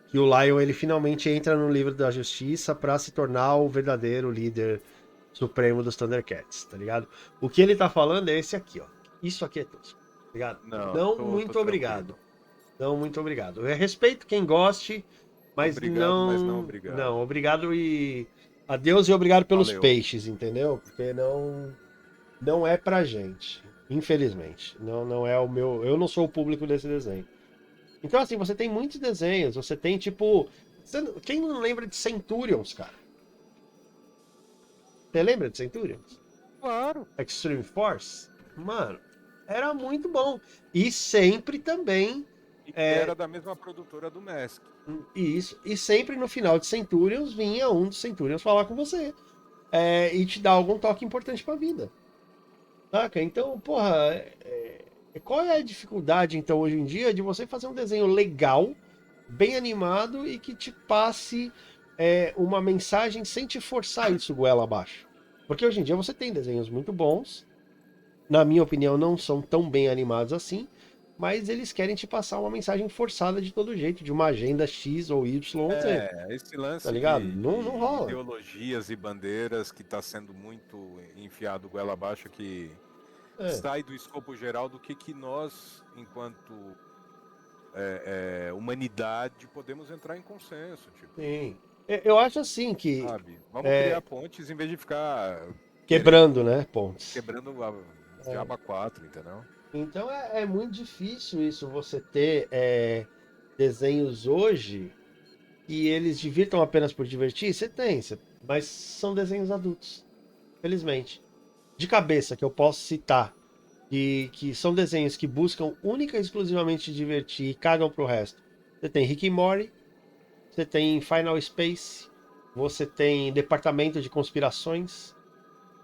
Que o Lion ele finalmente entra no livro da justiça pra se tornar o verdadeiro líder supremo dos Thundercats, tá ligado? O que ele tá falando é esse aqui, ó. Isso aqui é tosco, tá ligado? Não, Não, tô muito obrigado. tranquilo. Não, muito obrigado. Eu respeito quem goste, mas Obrigado, mas não não. obrigado. Não, obrigado e. Adeus e obrigado pelos Valeu. peixes, entendeu? Porque não é pra gente. Infelizmente. Não é o meu. Eu não sou o público desse desenho. Então, assim, você tem muitos desenhos. Você tem, tipo. Quem não lembra de Centurions, cara? Você lembra de Centurions? Claro. Extreme Force? Mano, era muito bom. E sempre também. E que era da mesma produtora do Mask. Isso. E sempre no final de Centurions vinha um dos Centurions falar com você. E te dar algum toque importante pra vida. Saca? Então, porra. Qual é a dificuldade, então, hoje em dia, de você fazer um desenho legal, bem animado e que te passe uma mensagem sem te forçar isso goela abaixo? Porque hoje em dia você tem desenhos muito bons, na minha opinião, não são tão bem animados assim, mas eles querem te passar uma mensagem forçada de todo jeito, de uma agenda X ou Y ou Z. Esse lance Tá ligado? de Não rola. ideologias e bandeiras que está sendo muito enfiado goela abaixo, que É, sai do escopo geral do que nós, enquanto humanidade, podemos entrar em consenso. Tipo, sim. Eu acho assim que sabe? Vamos é, criar pontes em vez de ficar quebrando, né, pontes. quebrando a diaba 4, entendeu? Então é muito difícil isso, você ter desenhos hoje e eles divirtam apenas por divertir. Você tem, mas são desenhos adultos, felizmente. De cabeça, que eu posso citar, que são desenhos que buscam única e exclusivamente divertir e cagam pro resto. Você tem Rick e Morty, você tem Final Space, você tem Departamento de Conspirações.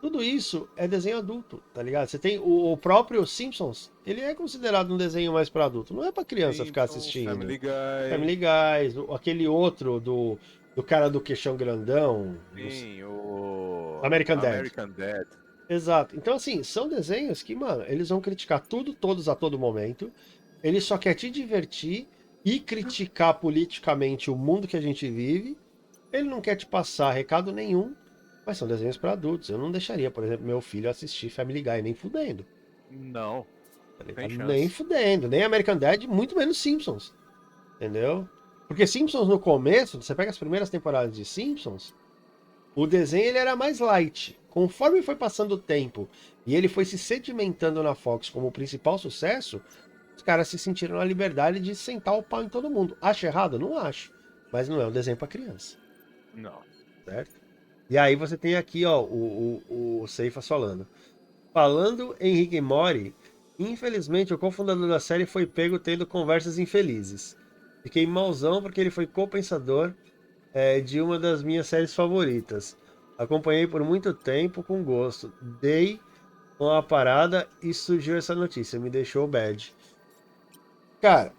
Tudo isso é desenho adulto, tá ligado? Você tem o próprio Simpsons, ele é considerado um desenho mais para adulto, não é para criança ficar Simpsons, assistindo. Family Guy. Family Guys, aquele outro do cara do queixão grandão, Sim, o American Dad. American Dad. Exato. Então, assim, são desenhos que, mano, eles vão criticar tudo, todos a todo momento. Ele só quer te divertir e criticar politicamente o mundo que a gente vive. Ele não quer te passar recado nenhum, mas são desenhos para adultos. Eu não deixaria, por exemplo, meu filho assistir Family Guy, nem fudendo. Não, Tá tem ligado? chance. Nem fudendo. Nem American Dad, muito menos Simpsons. Entendeu? Porque Simpsons no começo, você pega as primeiras temporadas de Simpsons, o desenho ele era mais light. Conforme foi passando o tempo e ele foi se sedimentando na Fox como o principal sucesso, os caras se sentiram na liberdade de sentar o pau em todo mundo. Acho errado? Não acho. Mas não é um desenho para criança. Não. Certo? E aí você tem aqui, ó, o Ceifas falando. Falando em Rick e Morty, infelizmente o cofundador da série foi pego tendo conversas infelizes. Fiquei malzão porque ele foi co-pensador de uma das minhas séries favoritas. Acompanhei por muito tempo com gosto. Dei uma parada e surgiu essa notícia. Me deixou bad. Cara,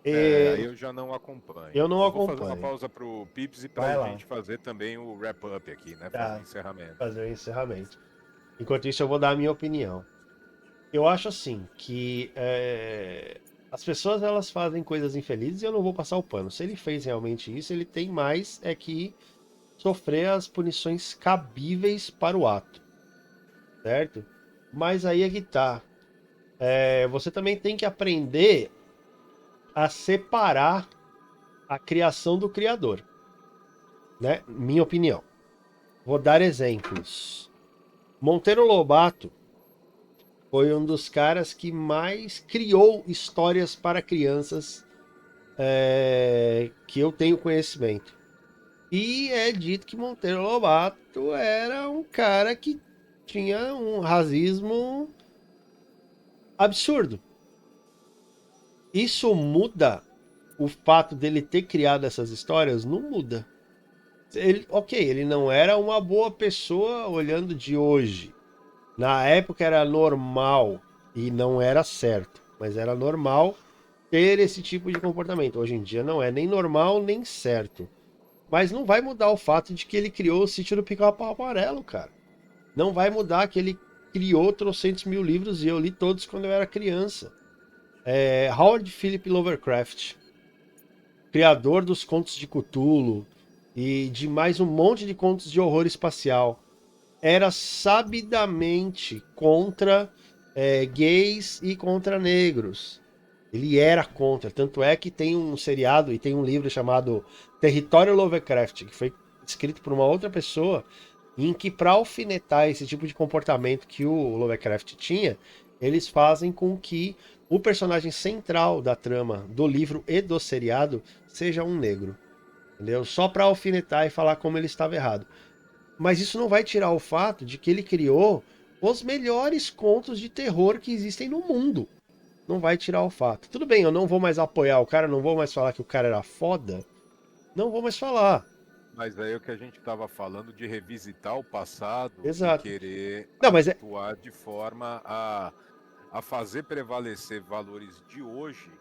Aí eu já não acompanho. eu não Vou fazer uma acompanho. pausa pro Pips e Vai pra lá. gente fazer também o wrap-up aqui, né? Tá. Fazer o encerramento. Fazer o encerramento. Enquanto isso, eu vou dar a minha opinião. Eu acho assim que as pessoas elas fazem coisas infelizes e eu não vou passar o pano. Se ele fez realmente isso, ele tem mais que sofrer as punições cabíveis para o ato, certo? Mas aí é que tá. Você também tem que aprender a separar a criação do criador, né? Minha opinião. Vou dar exemplos. Monteiro Lobato foi um dos caras que mais criou histórias para crianças que eu tenho conhecimento. E é dito que Monteiro Lobato era um cara que tinha um racismo absurdo. Isso muda o fato dele ter criado essas histórias? Não muda. Ele não era uma boa pessoa olhando de hoje. Na época era normal e não era certo, mas era normal ter esse tipo de comportamento. Hoje em dia não é nem normal nem certo. Mas não vai mudar o fato de que ele criou o Sítio do Pica-Pau Amarelo, cara. Não vai mudar que ele criou trocentos mil livros e eu li todos quando eu era criança. Howard Philip Lovecraft, criador dos contos de Cthulhu e de mais um monte de contos de horror espacial, era sabidamente contra gays e contra negros. Ele era contra. Tanto é que tem um seriado e tem um livro chamado Território Lovecraft, que foi escrito por uma outra pessoa, em que, para alfinetar esse tipo de comportamento que o Lovecraft tinha, eles fazem com que o personagem central da trama do livro e do seriado seja um negro. Entendeu? Só para alfinetar e falar como ele estava errado. Mas isso não vai tirar o fato de que ele criou os melhores contos de terror que existem no mundo. Não vai tirar o fato. Tudo bem, eu não vou mais apoiar o cara, não vou mais falar que o cara era foda. Não vou mais falar. Mas aí é o que a gente estava falando de revisitar o passado Exato. e querer Não, mas atuar de forma a fazer prevalecer valores de hoje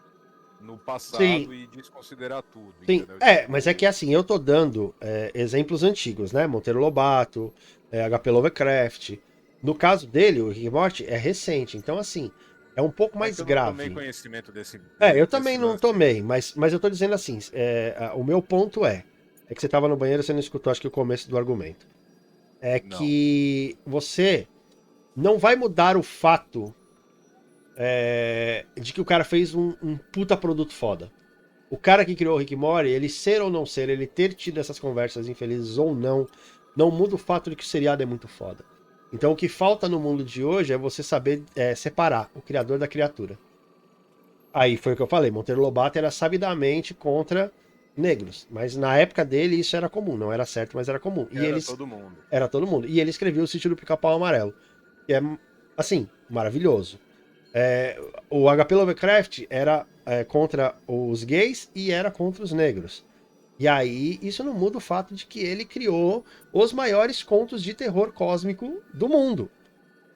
no passado sim, e desconsiderar tudo, sim. entendeu? Mas é que assim, eu tô dando exemplos antigos, né? Monteiro Lobato, HP Lovecraft. No caso dele, o Rick and Morty é recente. Então, assim, é um pouco É mais que eu não tomei grave. conhecimento Eu desse também não lance. tomei, mas eu tô dizendo assim, o meu ponto é que você tava no banheiro e você não escutou, acho que o começo do argumento. É Não. que você não vai mudar o fato de que o cara fez um puta produto foda. O cara que criou o Rick Mori, ele ser ou não ser, ele ter tido essas conversas infelizes ou não, não muda o fato de que o seriado é muito foda. Então o que falta no mundo de hoje é você saber separar o criador da criatura. Aí foi o que eu falei, Monteiro Lobato era sabidamente contra negros, mas na época dele isso era comum, não era certo, mas era comum. E Era eles todo mundo. era todo mundo. E ele escreveu o Sítio do Pica-Pau Amarelo, que é assim, maravilhoso. O HP Lovecraft era contra os gays e era contra os negros. E aí, isso não muda o fato de que ele criou os maiores contos de terror cósmico do mundo,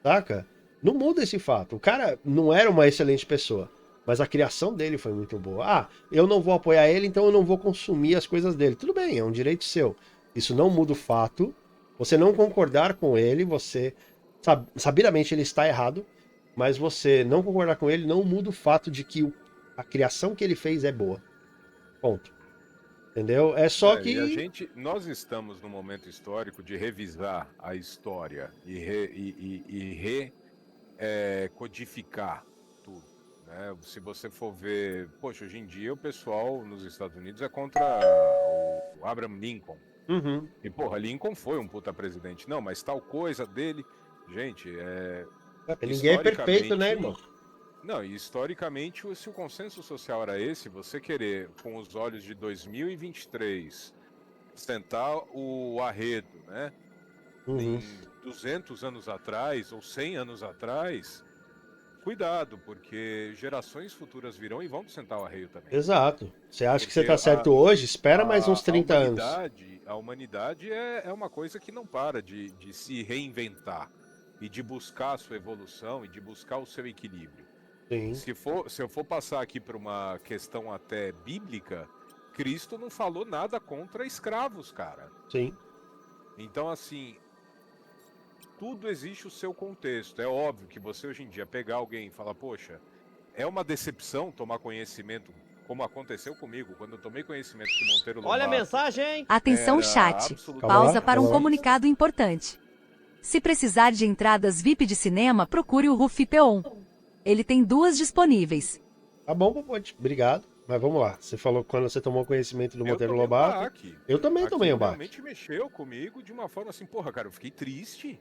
saca? Não muda esse fato. O cara não era uma excelente pessoa, mas a criação dele foi muito boa. Ah, eu não vou apoiar ele, então eu não vou consumir as coisas dele. Tudo bem, é um direito seu. Isso não muda o fato. Você não concordar com ele, você sabidamente ele está errado, mas você não concordar com ele não muda o fato de que a criação que ele fez é boa. Ponto. Entendeu? É só E que. nós estamos num momento histórico de revisar a história e codificar tudo, né? Se você for ver, poxa, hoje em dia o pessoal nos Estados Unidos é contra o Abraham Lincoln. Uhum. E porra, Lincoln foi um puta presidente. Não, mas tal coisa dele, gente, Ninguém é perfeito, né, historicamente. irmão? Não, e historicamente, se o consenso social era esse, você querer, com os olhos de 2023, sentar o arredo, né? Uhum. Em 200 anos atrás ou 100 anos atrás, cuidado, porque gerações futuras virão e vão sentar o arreio também. Exato. Você acha que você Porque tá certo hoje? Espera mais uns a 30 anos. humanidade é uma coisa que não para de se reinventar e de buscar a sua evolução e de buscar o seu equilíbrio. Sim, Se eu for passar aqui para uma questão até bíblica, Cristo não falou nada contra escravos, cara. sim. Então, assim, tudo existe o seu contexto. É óbvio que você hoje em dia pegar alguém e falar, poxa, é uma decepção tomar conhecimento, como aconteceu comigo, quando eu tomei conhecimento que Monteiro Olha a Lobato mensagem, hein? Atenção era chat. absolutamente Calma lá, Pausa para um calma lá. comunicado importante. Se precisar de entradas VIP de cinema, procure o Rufi Peon. Ele tem 2 disponíveis. Tá bom, Popote. Obrigado. Mas vamos lá. Você falou que quando você tomou conhecimento do Eu Monteiro tomei um Lobato. baque. Eu também tomei um Aquilo baque. realmente mexeu comigo de uma forma assim, porra, cara, eu fiquei triste.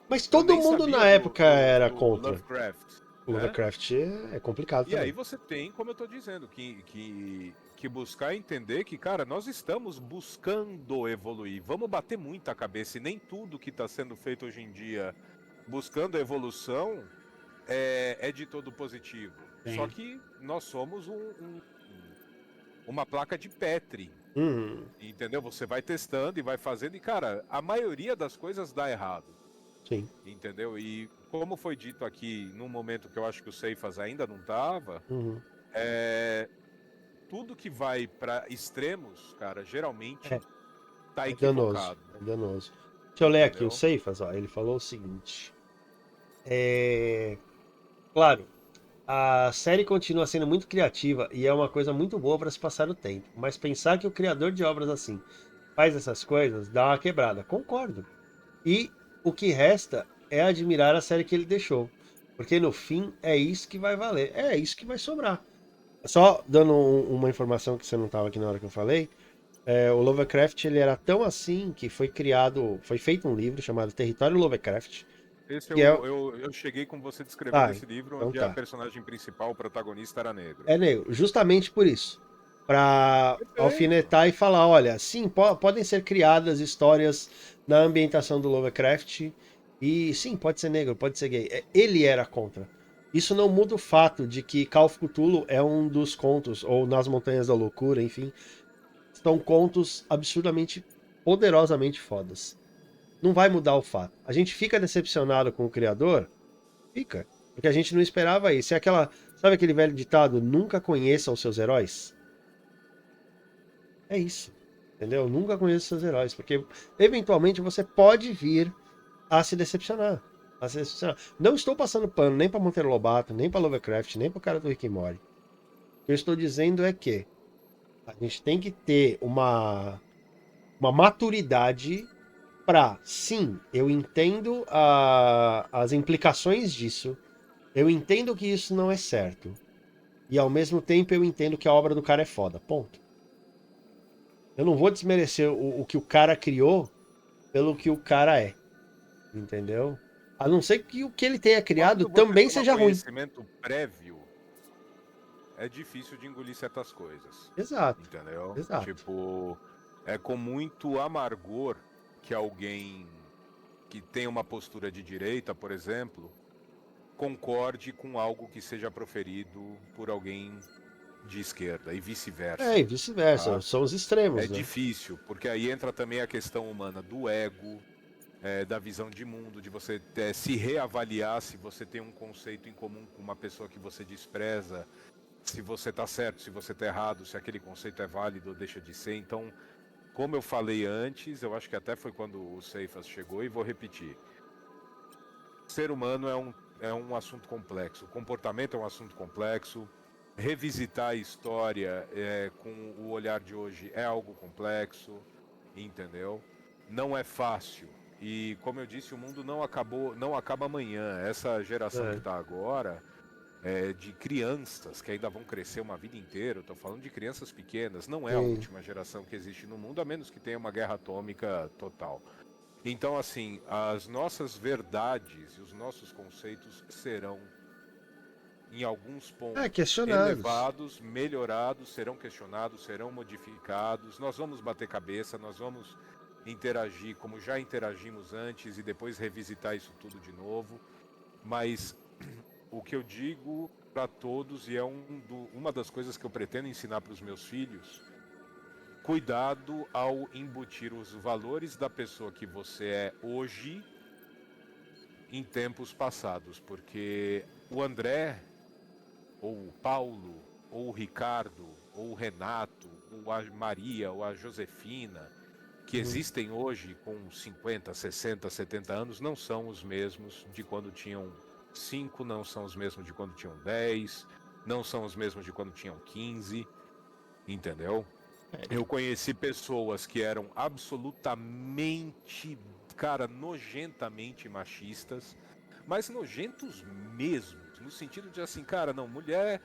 Mas Eu todo nem mundo sabia na época era do contra. Lovecraft, O né? Lovecraft é complicado E também. aí você tem, como eu tô dizendo, que buscar entender que, cara, nós estamos buscando evoluir. Vamos bater muita cabeça e nem tudo que está sendo feito hoje em dia buscando a evolução é de todo positivo. Só Sim. que nós somos uma placa de Petri, Uhum. entendeu? Você vai testando e vai fazendo e, cara, a maioria das coisas dá errado. Sim. entendeu? E como foi dito aqui, num momento que eu acho que o Ceifas ainda não tava, Uhum. é, tudo que vai para extremos, cara, É, geralmente tá é danoso. equivocado, É danoso. Deixa eu ler aqui o entendeu? Ceifas, ó. Ele falou o seguinte. Claro, a série continua sendo muito criativa e é uma coisa muito boa para se passar o tempo. Mas pensar que o criador de obras assim faz essas coisas dá uma quebrada. Concordo. E o que resta é admirar a série que ele deixou. Porque no fim é isso que vai valer. É isso que vai sobrar. Só dando uma informação que você não estava aqui na hora que eu falei. O Lovecraft ele era tão assim que foi feito um livro chamado Território Lovecraft, Esse que é. eu cheguei com você descrevendo Ah, esse livro, então onde a tá. personagem principal, o protagonista, era negro. É negro, justamente por isso. Para Perfeito. alfinetar e falar, olha, sim, podem ser criadas histórias na ambientação do Lovecraft e sim, pode ser negro, pode ser gay. Ele era contra. Isso não muda o fato de que Call of Cthulhu é um dos contos, ou Nas Montanhas da Loucura, enfim, são contos absurdamente, poderosamente fodas. Não vai mudar o fato. A gente fica decepcionado com o criador? Fica. Porque a gente não esperava isso. É aquela. Sabe aquele velho ditado? Nunca conheça os seus heróis? É isso. Entendeu? Nunca conheça os seus heróis. Porque eventualmente você pode vir a se decepcionar. A se decepcionar. Não estou passando pano nem para Monteiro Lobato, nem para Lovecraft, nem para o cara do Rick and Morty. O que eu estou dizendo é que a gente tem que ter uma maturidade para, sim, eu entendo as implicações disso. Eu entendo que isso não é certo. E ao mesmo tempo eu entendo que a obra do cara é foda. Ponto. Eu não vou desmerecer o que o cara criou pelo que o cara é. Entendeu? A não ser que o que ele tenha criado Quando você também toma seja ruim. conhecimento prévio, é difícil de engolir certas coisas. Exato. Entendeu? Exato. Tipo, é com muito amargor que alguém que tem uma postura de direita, por exemplo, concorde com algo que seja proferido por alguém de esquerda e É, vice-versa. e vice-versa. Tá? São os É extremos, né? difícil, porque aí entra também a questão humana do ego, da visão de mundo, de você se reavaliar se você tem um conceito em comum com uma pessoa que você despreza, se você está certo, se você está errado, se aquele conceito é válido ou deixa de ser. Então, como eu falei antes, eu acho que até foi quando o Ceifas chegou e vou repetir. O ser humano é um assunto complexo, o comportamento é um assunto complexo, revisitar a história com o olhar de hoje é algo complexo, entendeu? Não é fácil. E como eu disse, o mundo não acaba amanhã. Essa geração que É, está agora de crianças que ainda vão crescer uma vida inteira, eu tô falando de crianças pequenas, não é a sim. última geração que existe no mundo, a menos que tenha uma guerra atômica total. Então, assim, as nossas verdades e os nossos conceitos serão, em alguns É, pontos, questionados. elevados, melhorados, serão questionados, serão modificados. Nós vamos bater cabeça, nós vamos interagir como já interagimos antes e depois revisitar isso tudo de novo. Mas o que eu digo para todos, e é uma das coisas que eu pretendo ensinar para os meus filhos, cuidado ao embutir os valores da pessoa que você é hoje em tempos passados, porque o André, ou o Paulo, ou o Ricardo, ou o Renato, ou a Maria, ou a Josefina, que Uhum. existem hoje com 50, 60, 70 anos, não são os mesmos de quando tinham 5, não são os mesmos de quando tinham 10, não são os mesmos de quando tinham 15, entendeu? Eu conheci pessoas que eram absolutamente, cara, nojentamente machistas, mas nojentos mesmo, no sentido de assim, cara, não, mulher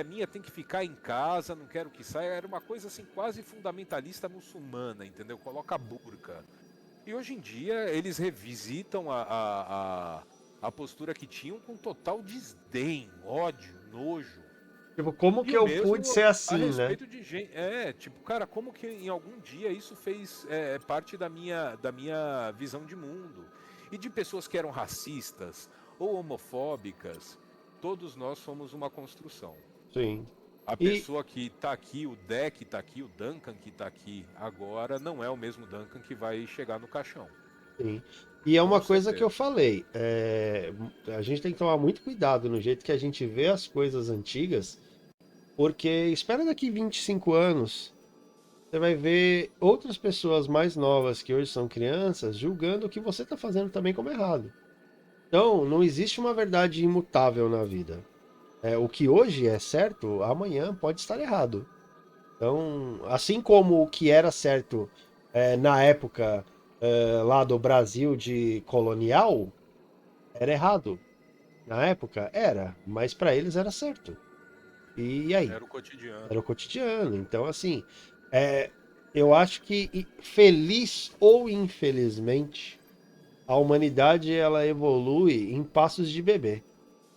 minha tem que ficar em casa, não quero que saia, era uma coisa assim quase fundamentalista muçulmana, entendeu? Coloca a burca. E hoje em dia eles revisitam a postura que tinham com total desdém, ódio, nojo. Tipo, como E que o eu pude mesmo ser a assim, né? respeito de gente. Tipo, cara, como que em algum dia isso fez parte da minha visão de mundo? E de pessoas que eram racistas ou homofóbicas, todos nós somos uma construção. Sim. A E pessoa que tá aqui, o Deck que tá aqui, o Duncan que tá aqui agora, não é o mesmo Duncan que vai chegar no caixão. Sim. E é uma Com coisa que eu certeza. falei, a gente tem que tomar muito cuidado no jeito que a gente vê as coisas antigas, porque espera daqui 25 anos, você vai ver outras pessoas mais novas que hoje são crianças julgando o que você está fazendo também como errado. Então, não existe uma verdade imutável na vida. O que hoje é certo, amanhã pode estar errado. Então, assim como o que era certo na época lá do Brasil de colonial, era errado. Na época, era, mas para eles era certo. E aí? Era o cotidiano. Era o cotidiano. Então, assim, é, eu acho que, feliz ou infelizmente, a humanidade ela evolui em passos de bebê.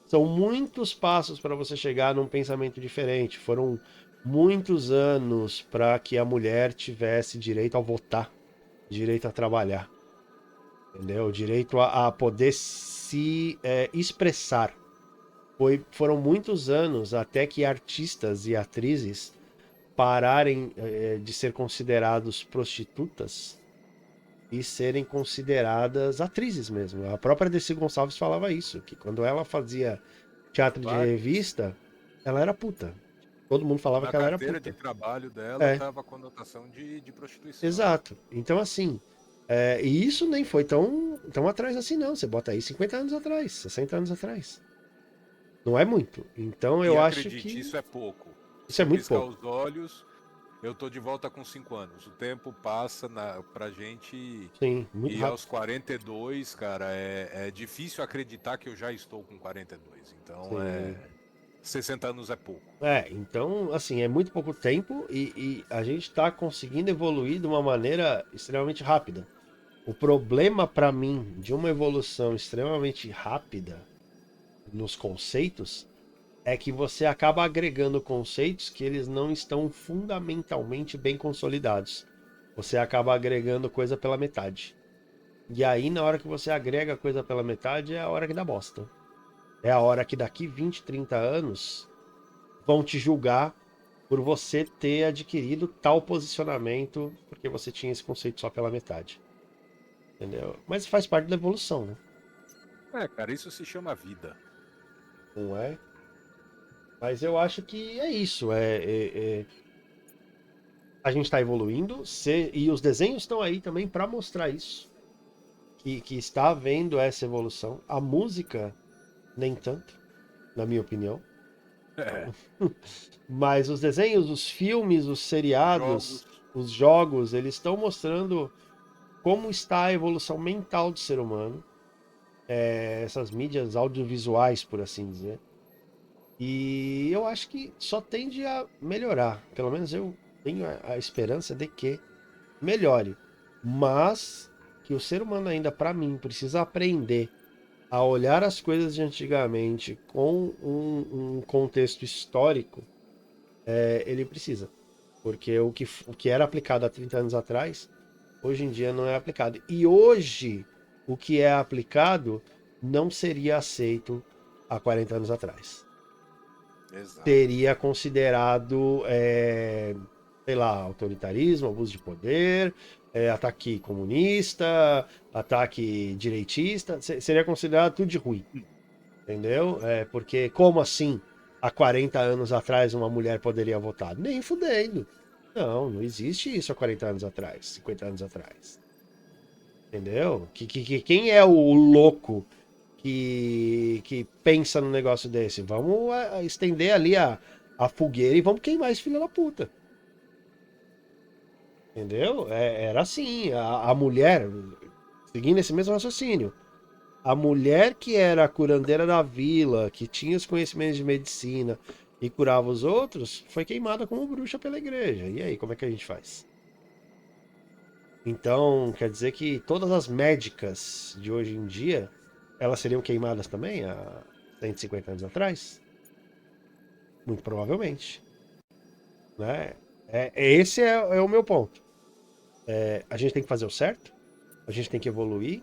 São muitos passos para você chegar num pensamento diferente. Foram muitos anos para que a mulher tivesse direito a votar, direito a trabalhar, entendeu? Direito a poder se expressar. Foram muitos anos até que artistas e atrizes pararem de ser considerados prostitutas e serem consideradas atrizes mesmo. A própria Dercy Gonçalves falava isso, que quando ela fazia teatro de Vários. revista, ela era puta. Todo mundo falava Na que ela era carteira de puta. trabalho dela É, tava a conotação de prostituição. exato. Então, assim, e isso nem foi tão atrás assim, não. Você bota aí 50 anos atrás, 60 anos atrás. Não é muito. Então, E eu acho acredite, que isso é pouco. isso Se é eu muito piscar pouco. os olhos, eu tô de volta com 5 anos. O tempo passa pra gente Sim, muito e aos rápido. 42, cara, é difícil acreditar que eu já estou com 42. Então Sim. 60 anos é pouco. Então, assim, é muito pouco tempo e a gente está conseguindo evoluir de uma maneira extremamente rápida. O problema para mim de uma evolução extremamente rápida nos conceitos é que você acaba agregando conceitos que eles não estão fundamentalmente bem consolidados. Você acaba agregando coisa pela metade. E aí, na hora que você agrega coisa pela metade, é a hora que dá bosta. É a hora que daqui 20, 30 anos vão te julgar por você ter adquirido tal posicionamento porque você tinha esse conceito só pela metade. Entendeu? Mas faz parte da evolução, né? Cara, isso se chama vida. Não é? Mas eu acho que é isso. A gente está evoluindo e os desenhos estão aí também para mostrar isso. Que está havendo essa evolução. A música, nem tanto, na minha opinião. É, Então, mas os desenhos, os filmes, os jogos. seriados, os jogos, eles estão mostrando como está a evolução mental do ser humano. Essas mídias audiovisuais, por assim dizer. E eu acho que só tende a melhorar. Pelo menos eu tenho a esperança de que melhore. Mas que o ser humano ainda, para mim, precisa aprender a olhar as coisas de antigamente com um contexto histórico, ele precisa. Porque o que era aplicado há 30 anos atrás, hoje em dia não é aplicado. E hoje, o que é aplicado não seria aceito há 40 anos atrás. Exato. Seria considerado, sei lá, autoritarismo, abuso de poder, ataque comunista, ataque direitista, seria considerado tudo de ruim, entendeu? Porque como assim há 40 anos atrás uma mulher poderia votar? Nem fudendo. Não, não existe isso há 40 anos atrás, 50 anos atrás. Entendeu? Quem é o louco que pensa num negócio desse? Vamos estender ali a fogueira e vamos queimar esse filho da puta. Entendeu? Era assim. A mulher, seguindo esse mesmo raciocínio, a mulher que era a curandeira da vila, que tinha os conhecimentos de medicina e curava os outros, foi queimada como bruxa pela igreja. E aí, como é que a gente faz? Então, quer dizer que todas as médicas de hoje em dia, elas seriam queimadas também há 150 anos atrás? Muito provavelmente, né? Esse é o meu ponto. A gente tem que fazer o certo, a gente tem que evoluir.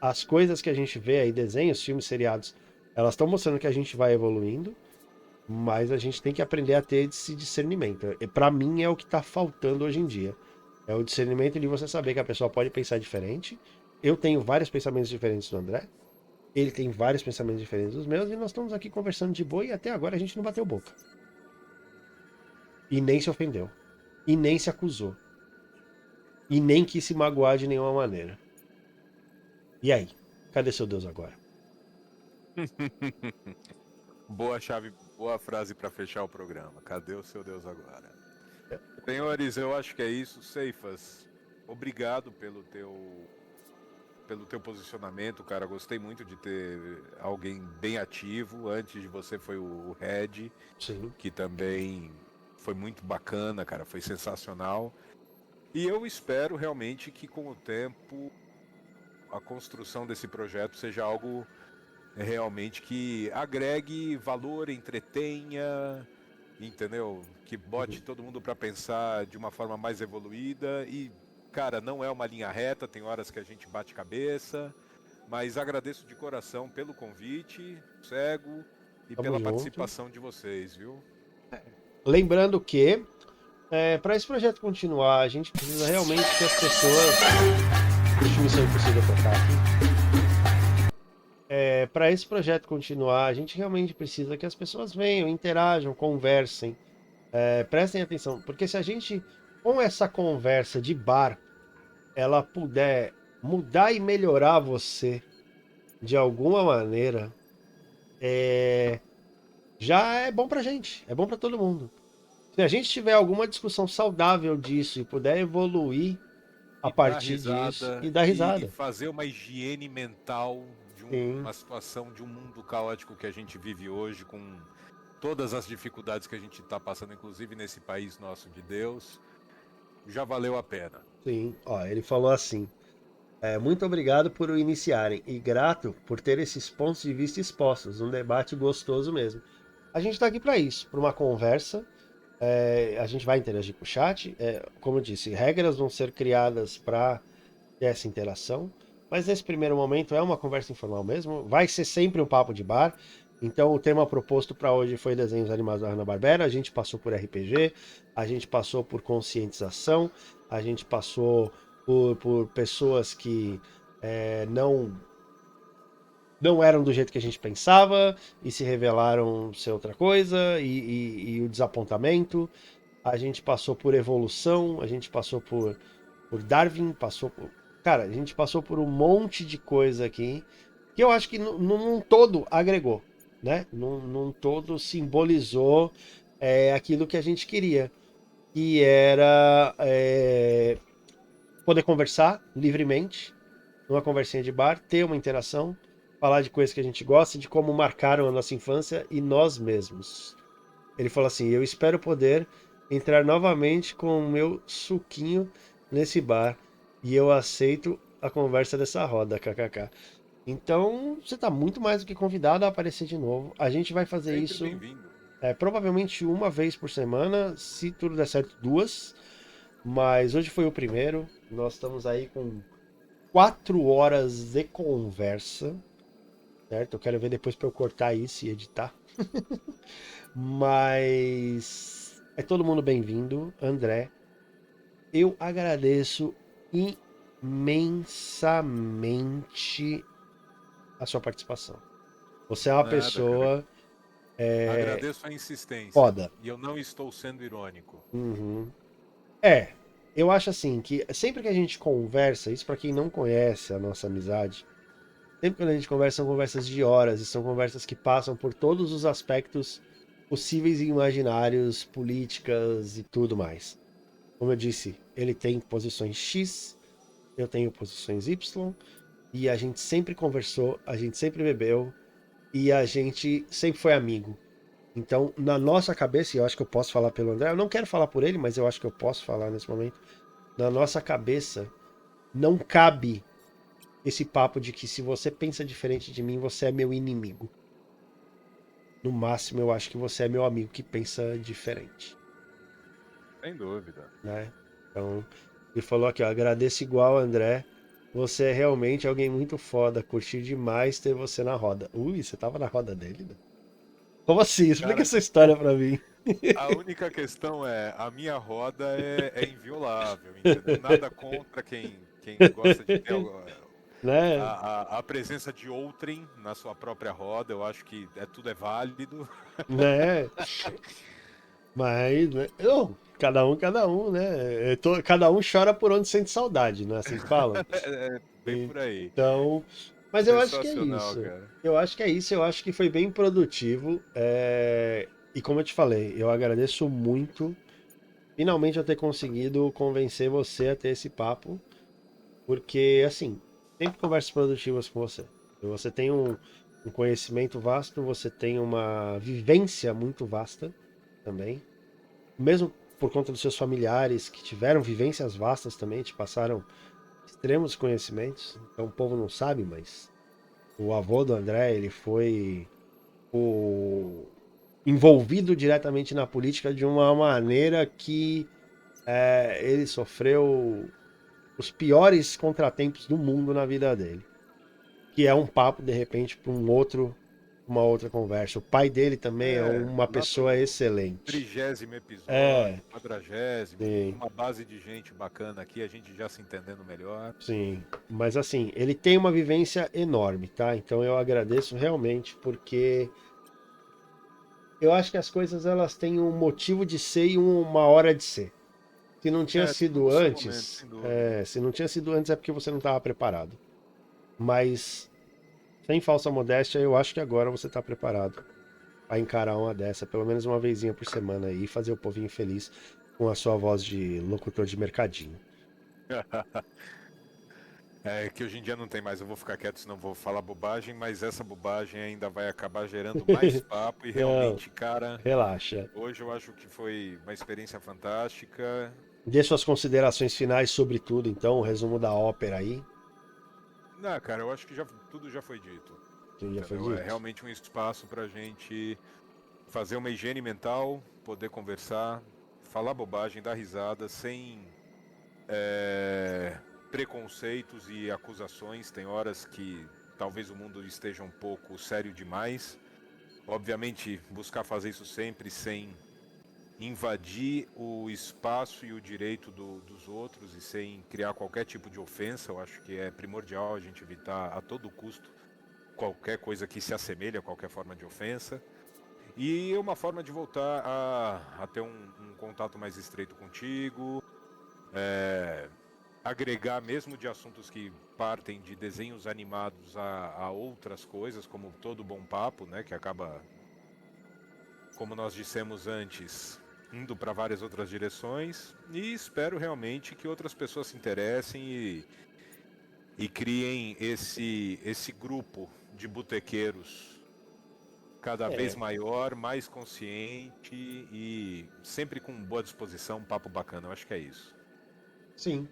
As coisas que a gente vê aí, desenhos, filmes, seriados, elas estão mostrando que a gente vai evoluindo, mas a gente tem que aprender a ter esse discernimento. E para mim é o que está faltando hoje em dia. É o discernimento de você saber que a pessoa pode pensar diferente eu tenho vários pensamentos diferentes do André, ele tem vários pensamentos diferentes dos meus, e nós estamos aqui conversando de boa e até agora a gente não bateu boca. E nem se ofendeu. E nem se acusou. E nem quis se magoar de nenhuma maneira. E aí? Cadê seu Deus agora? Boa chave, boa frase para fechar o programa. Cadê o seu Deus agora? Senhores, eu acho que é isso. Ceifas, obrigado pelo teu posicionamento, cara. Gostei muito de ter alguém bem ativo. Antes de você foi o Red, Sim. que também foi muito bacana, cara. Foi sensacional. E eu espero realmente que com o tempo a construção desse projeto seja algo realmente que agregue valor, entretenha, entendeu? Que bote todo mundo para pensar de uma forma mais evoluída e, cara, não é uma linha reta, tem horas que a gente bate cabeça, mas agradeço de coração pelo convite, Cego, e Tamo pela junto. participação de vocês, viu? Lembrando que, para esse projeto continuar, a gente precisa realmente que as pessoas... Deixa eu Missão Impossível tocar aqui. Para esse projeto continuar, a gente realmente precisa que as pessoas venham, interajam, conversem, prestem atenção, porque se a gente, com essa conversa de bar, ela puder mudar e melhorar você de alguma maneira, já é bom pra gente, é bom pra todo mundo. Se a gente tiver alguma discussão saudável disso e puder evoluir a partir disso e dar e risada. fazer uma higiene mental de Sim. uma situação de um mundo caótico que a gente vive hoje, com todas as dificuldades que a gente está passando, inclusive nesse país nosso de Deus, já valeu a pena. Sim, ó, ele falou assim: muito obrigado por o iniciarem e grato por ter esses pontos de vista expostos, um debate gostoso mesmo. A gente está aqui para isso, para uma conversa. A gente vai interagir com o chat. Como eu disse, regras vão ser criadas para ter essa interação, mas nesse primeiro momento é uma conversa informal mesmo. Vai ser sempre um papo de bar. Então o tema proposto para hoje foi desenhos animados da Hanna-Barbera. A gente passou por RPG, a gente passou por conscientização, a gente passou por pessoas que não eram do jeito que a gente pensava e se revelaram ser outra coisa, e o desapontamento. A gente passou por evolução, a gente passou por Darwin, Cara, a gente passou por um monte de coisa aqui que eu acho que num todo agregou, né? Num todo simbolizou aquilo que a gente queria, que era poder conversar livremente, numa conversinha de bar, ter uma interação, falar de coisas que a gente gosta, de como marcaram a nossa infância e nós mesmos. Ele falou assim: eu espero poder entrar novamente com o meu suquinho nesse bar e eu aceito a conversa dessa roda, kkk. Então, você está muito mais do que convidado a aparecer de novo. A gente vai fazer Sempre isso bem-vindo. provavelmente uma vez por semana, se tudo der certo, duas. Mas hoje foi o primeiro. Nós estamos aí com 4 horas de conversa, certo? Eu quero ver depois para eu cortar isso e editar. Mas é todo mundo bem-vindo, André. Eu agradeço imensamente a sua participação. Você é uma Nada, pessoa agradeço a insistência. foda. E eu não estou sendo irônico. Uhum. Eu acho assim que sempre que a gente conversa, isso para quem não conhece a nossa amizade, sempre quando a gente conversa, são conversas de horas e são conversas que passam por todos os aspectos possíveis e imaginários, políticas e tudo mais. Como eu disse, ele tem posições X, eu tenho posições Y, e a gente sempre conversou, a gente sempre bebeu, e a gente sempre foi amigo. Então, na nossa cabeça, e eu acho que eu posso falar pelo André, eu não quero falar por ele, mas eu acho que eu posso falar nesse momento. Na nossa cabeça, não cabe esse papo de que se você pensa diferente de mim, você é meu inimigo. No máximo, eu acho que você é meu amigo que pensa diferente, Sem dúvida. né? Então, ele falou aqui, ó, agradeço igual, André. Você é realmente alguém muito foda. Curti demais ter você na roda. Ui, você tava na roda dele, né? Como assim? Explica Cara, essa história pra mim. a única questão é, a minha roda é inviolável, entendeu? Nada contra quem gosta de ter né? A presença de outrem na sua própria roda, eu acho que tudo é válido. Né? Mas, né? Cada um, né? Cada um chora por onde sente saudade, não é assim que falam? Bem por aí. Então, mas eu acho que é Sensacional, isso. cara. Eu acho que é isso. Eu acho que foi bem produtivo. E como eu te falei, eu agradeço muito finalmente eu ter conseguido convencer você a ter esse papo, porque assim, sempre conversas produtivas com você. Você tem um conhecimento vasto, você tem uma vivência muito vasta também. Mesmo por conta dos seus familiares que tiveram vivências vastas também, te passaram extremos conhecimentos. Então o povo não sabe, mas o avô do André, ele foi o envolvido diretamente na política de uma maneira que ele sofreu os piores contratempos do mundo na vida dele. Que é um papo, de repente, para uma outra conversa. O pai dele também é uma Lá pessoa pro excelente. 30º episódio, É, 40º, sim, uma base de gente bacana aqui, a gente já se entendendo melhor. sim. Mas assim, ele tem uma vivência enorme, tá? Então eu agradeço realmente, porque eu acho que as coisas elas têm um motivo de ser e uma hora de ser. Se não tinha Tudo sido no seu momento, antes, sem dúvida. se não tinha sido antes é porque você não estava preparado. Mas, sem falsa modéstia, eu acho que agora você está preparado a encarar uma dessa, pelo menos uma vezinha por semana aí, e fazer o povinho feliz com a sua voz de locutor de mercadinho. É que hoje em dia não tem mais, eu vou ficar quieto, senão vou falar bobagem, mas essa bobagem ainda vai acabar gerando mais papo e Não, realmente, cara, relaxa. hoje eu acho que foi uma experiência fantástica. Dê suas considerações finais sobre tudo, então, o resumo da ópera aí, Não, cara, eu acho que tudo já foi dito. que já foi Entendeu? É dito. realmente um espaço pra gente fazer uma higiene mental, poder conversar, falar bobagem, dar risada, sem preconceitos e acusações. Tem horas que talvez o mundo esteja um pouco sério demais. Obviamente, buscar fazer isso sempre sem invadir o espaço e o direito dos outros e sem criar qualquer tipo de ofensa. Eu acho que é primordial a gente evitar a todo custo qualquer coisa que se assemelhe a qualquer forma de ofensa. E uma forma de voltar a ter um contato mais estreito contigo, agregar mesmo de assuntos que partem de desenhos animados a outras coisas, como todo bom papo, né, que acaba, como nós dissemos antes, indo para várias outras direções. E espero realmente que outras pessoas se interessem e criem esse grupo de botequeiros cada vez É, maior, mais consciente e sempre com boa disposição, um papo bacana, eu acho que é isso. sim.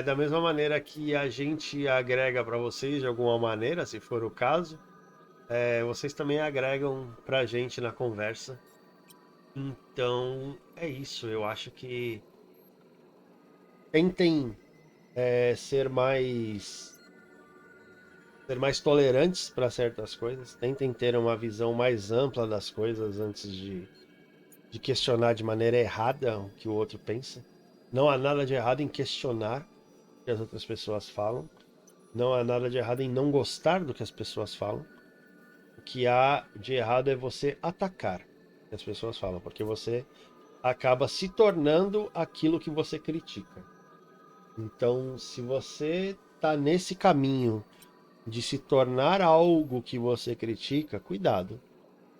Da mesma maneira que a gente agrega para vocês de alguma maneira, se for o caso, vocês também agregam pra gente na conversa. Então, é isso. Eu acho que tentem ser mais tolerantes para certas coisas, tentem ter uma visão mais ampla das coisas antes de questionar de maneira errada o que o outro pensa. Não há nada de errado em questionar o que as outras pessoas falam. Não há nada de errado em não gostar do que as pessoas falam. O que há de errado é você atacar o que as pessoas falam, porque você acaba se tornando aquilo que você critica. Então, se você está nesse caminho de se tornar algo que você critica, cuidado.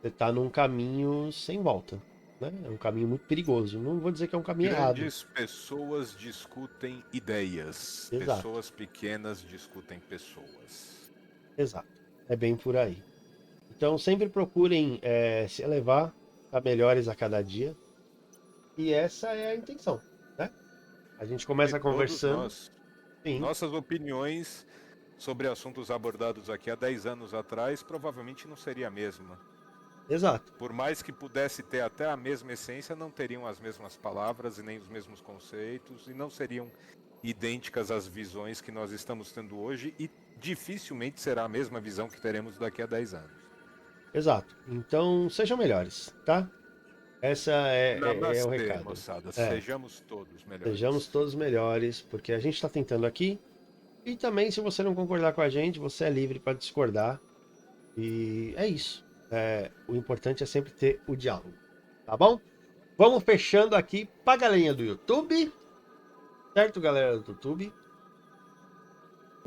Você está num caminho sem volta. Né? É um caminho muito perigoso. Não vou dizer que é um caminho errado. Grandes pessoas discutem ideias, Exato, pessoas pequenas discutem pessoas. exato. É bem por aí. Então sempre procurem se elevar a melhores a cada dia. E essa é a intenção. Né? A gente E começa todos conversando. nós, Sim, nossas opiniões sobre assuntos abordados aqui há 10 anos atrás provavelmente não seria a mesma. exato. Por mais que pudesse ter até a mesma essência, não teriam as mesmas palavras e nem os mesmos conceitos e não seriam idênticas às visões que nós estamos tendo hoje e dificilmente será a mesma visão que teremos daqui a 10 anos. Exato. Então sejam melhores, tá? Essa é o Namastê, recado. moçada. É, Sejamos todos sejamos melhores. todos melhores, porque a gente está tentando aqui. E também, se você não concordar com a gente, você é livre para discordar. E é isso. O importante é sempre ter o diálogo, tá bom? Vamos fechando aqui pra galerinha do YouTube. Certo, galera do YouTube?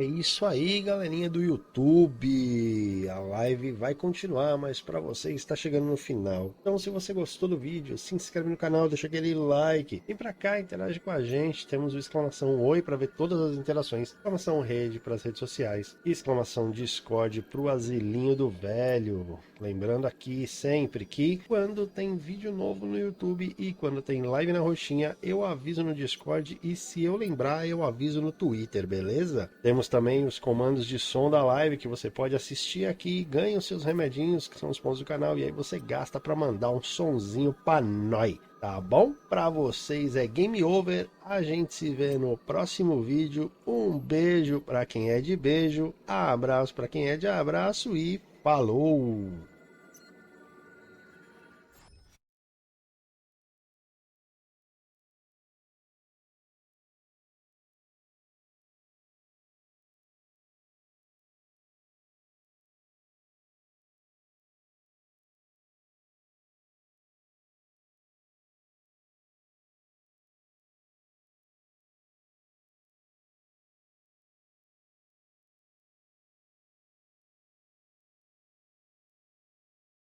É isso aí, galerinha do YouTube. A live vai continuar, mas para você está chegando no final. Então, se você gostou do vídeo, se inscreve no canal, deixa aquele like. Vem pra cá, interage com a gente. Temos o exclamação oi para ver todas as interações. Exclamação rede para as redes sociais. E exclamação Discord pro asilinho do velho. Lembrando aqui sempre que quando tem vídeo novo no YouTube e quando tem live na roxinha, eu aviso no Discord e se eu lembrar, eu aviso no Twitter, beleza? Temos também os comandos de som da live que você pode assistir aqui, ganha os seus remedinhos, que são os pontos do canal, e aí você gasta para mandar um sonzinho pra nós, tá bom? Pra vocês é game over, a gente se vê no próximo vídeo, um beijo pra quem é de beijo, abraço pra quem é de abraço e falou!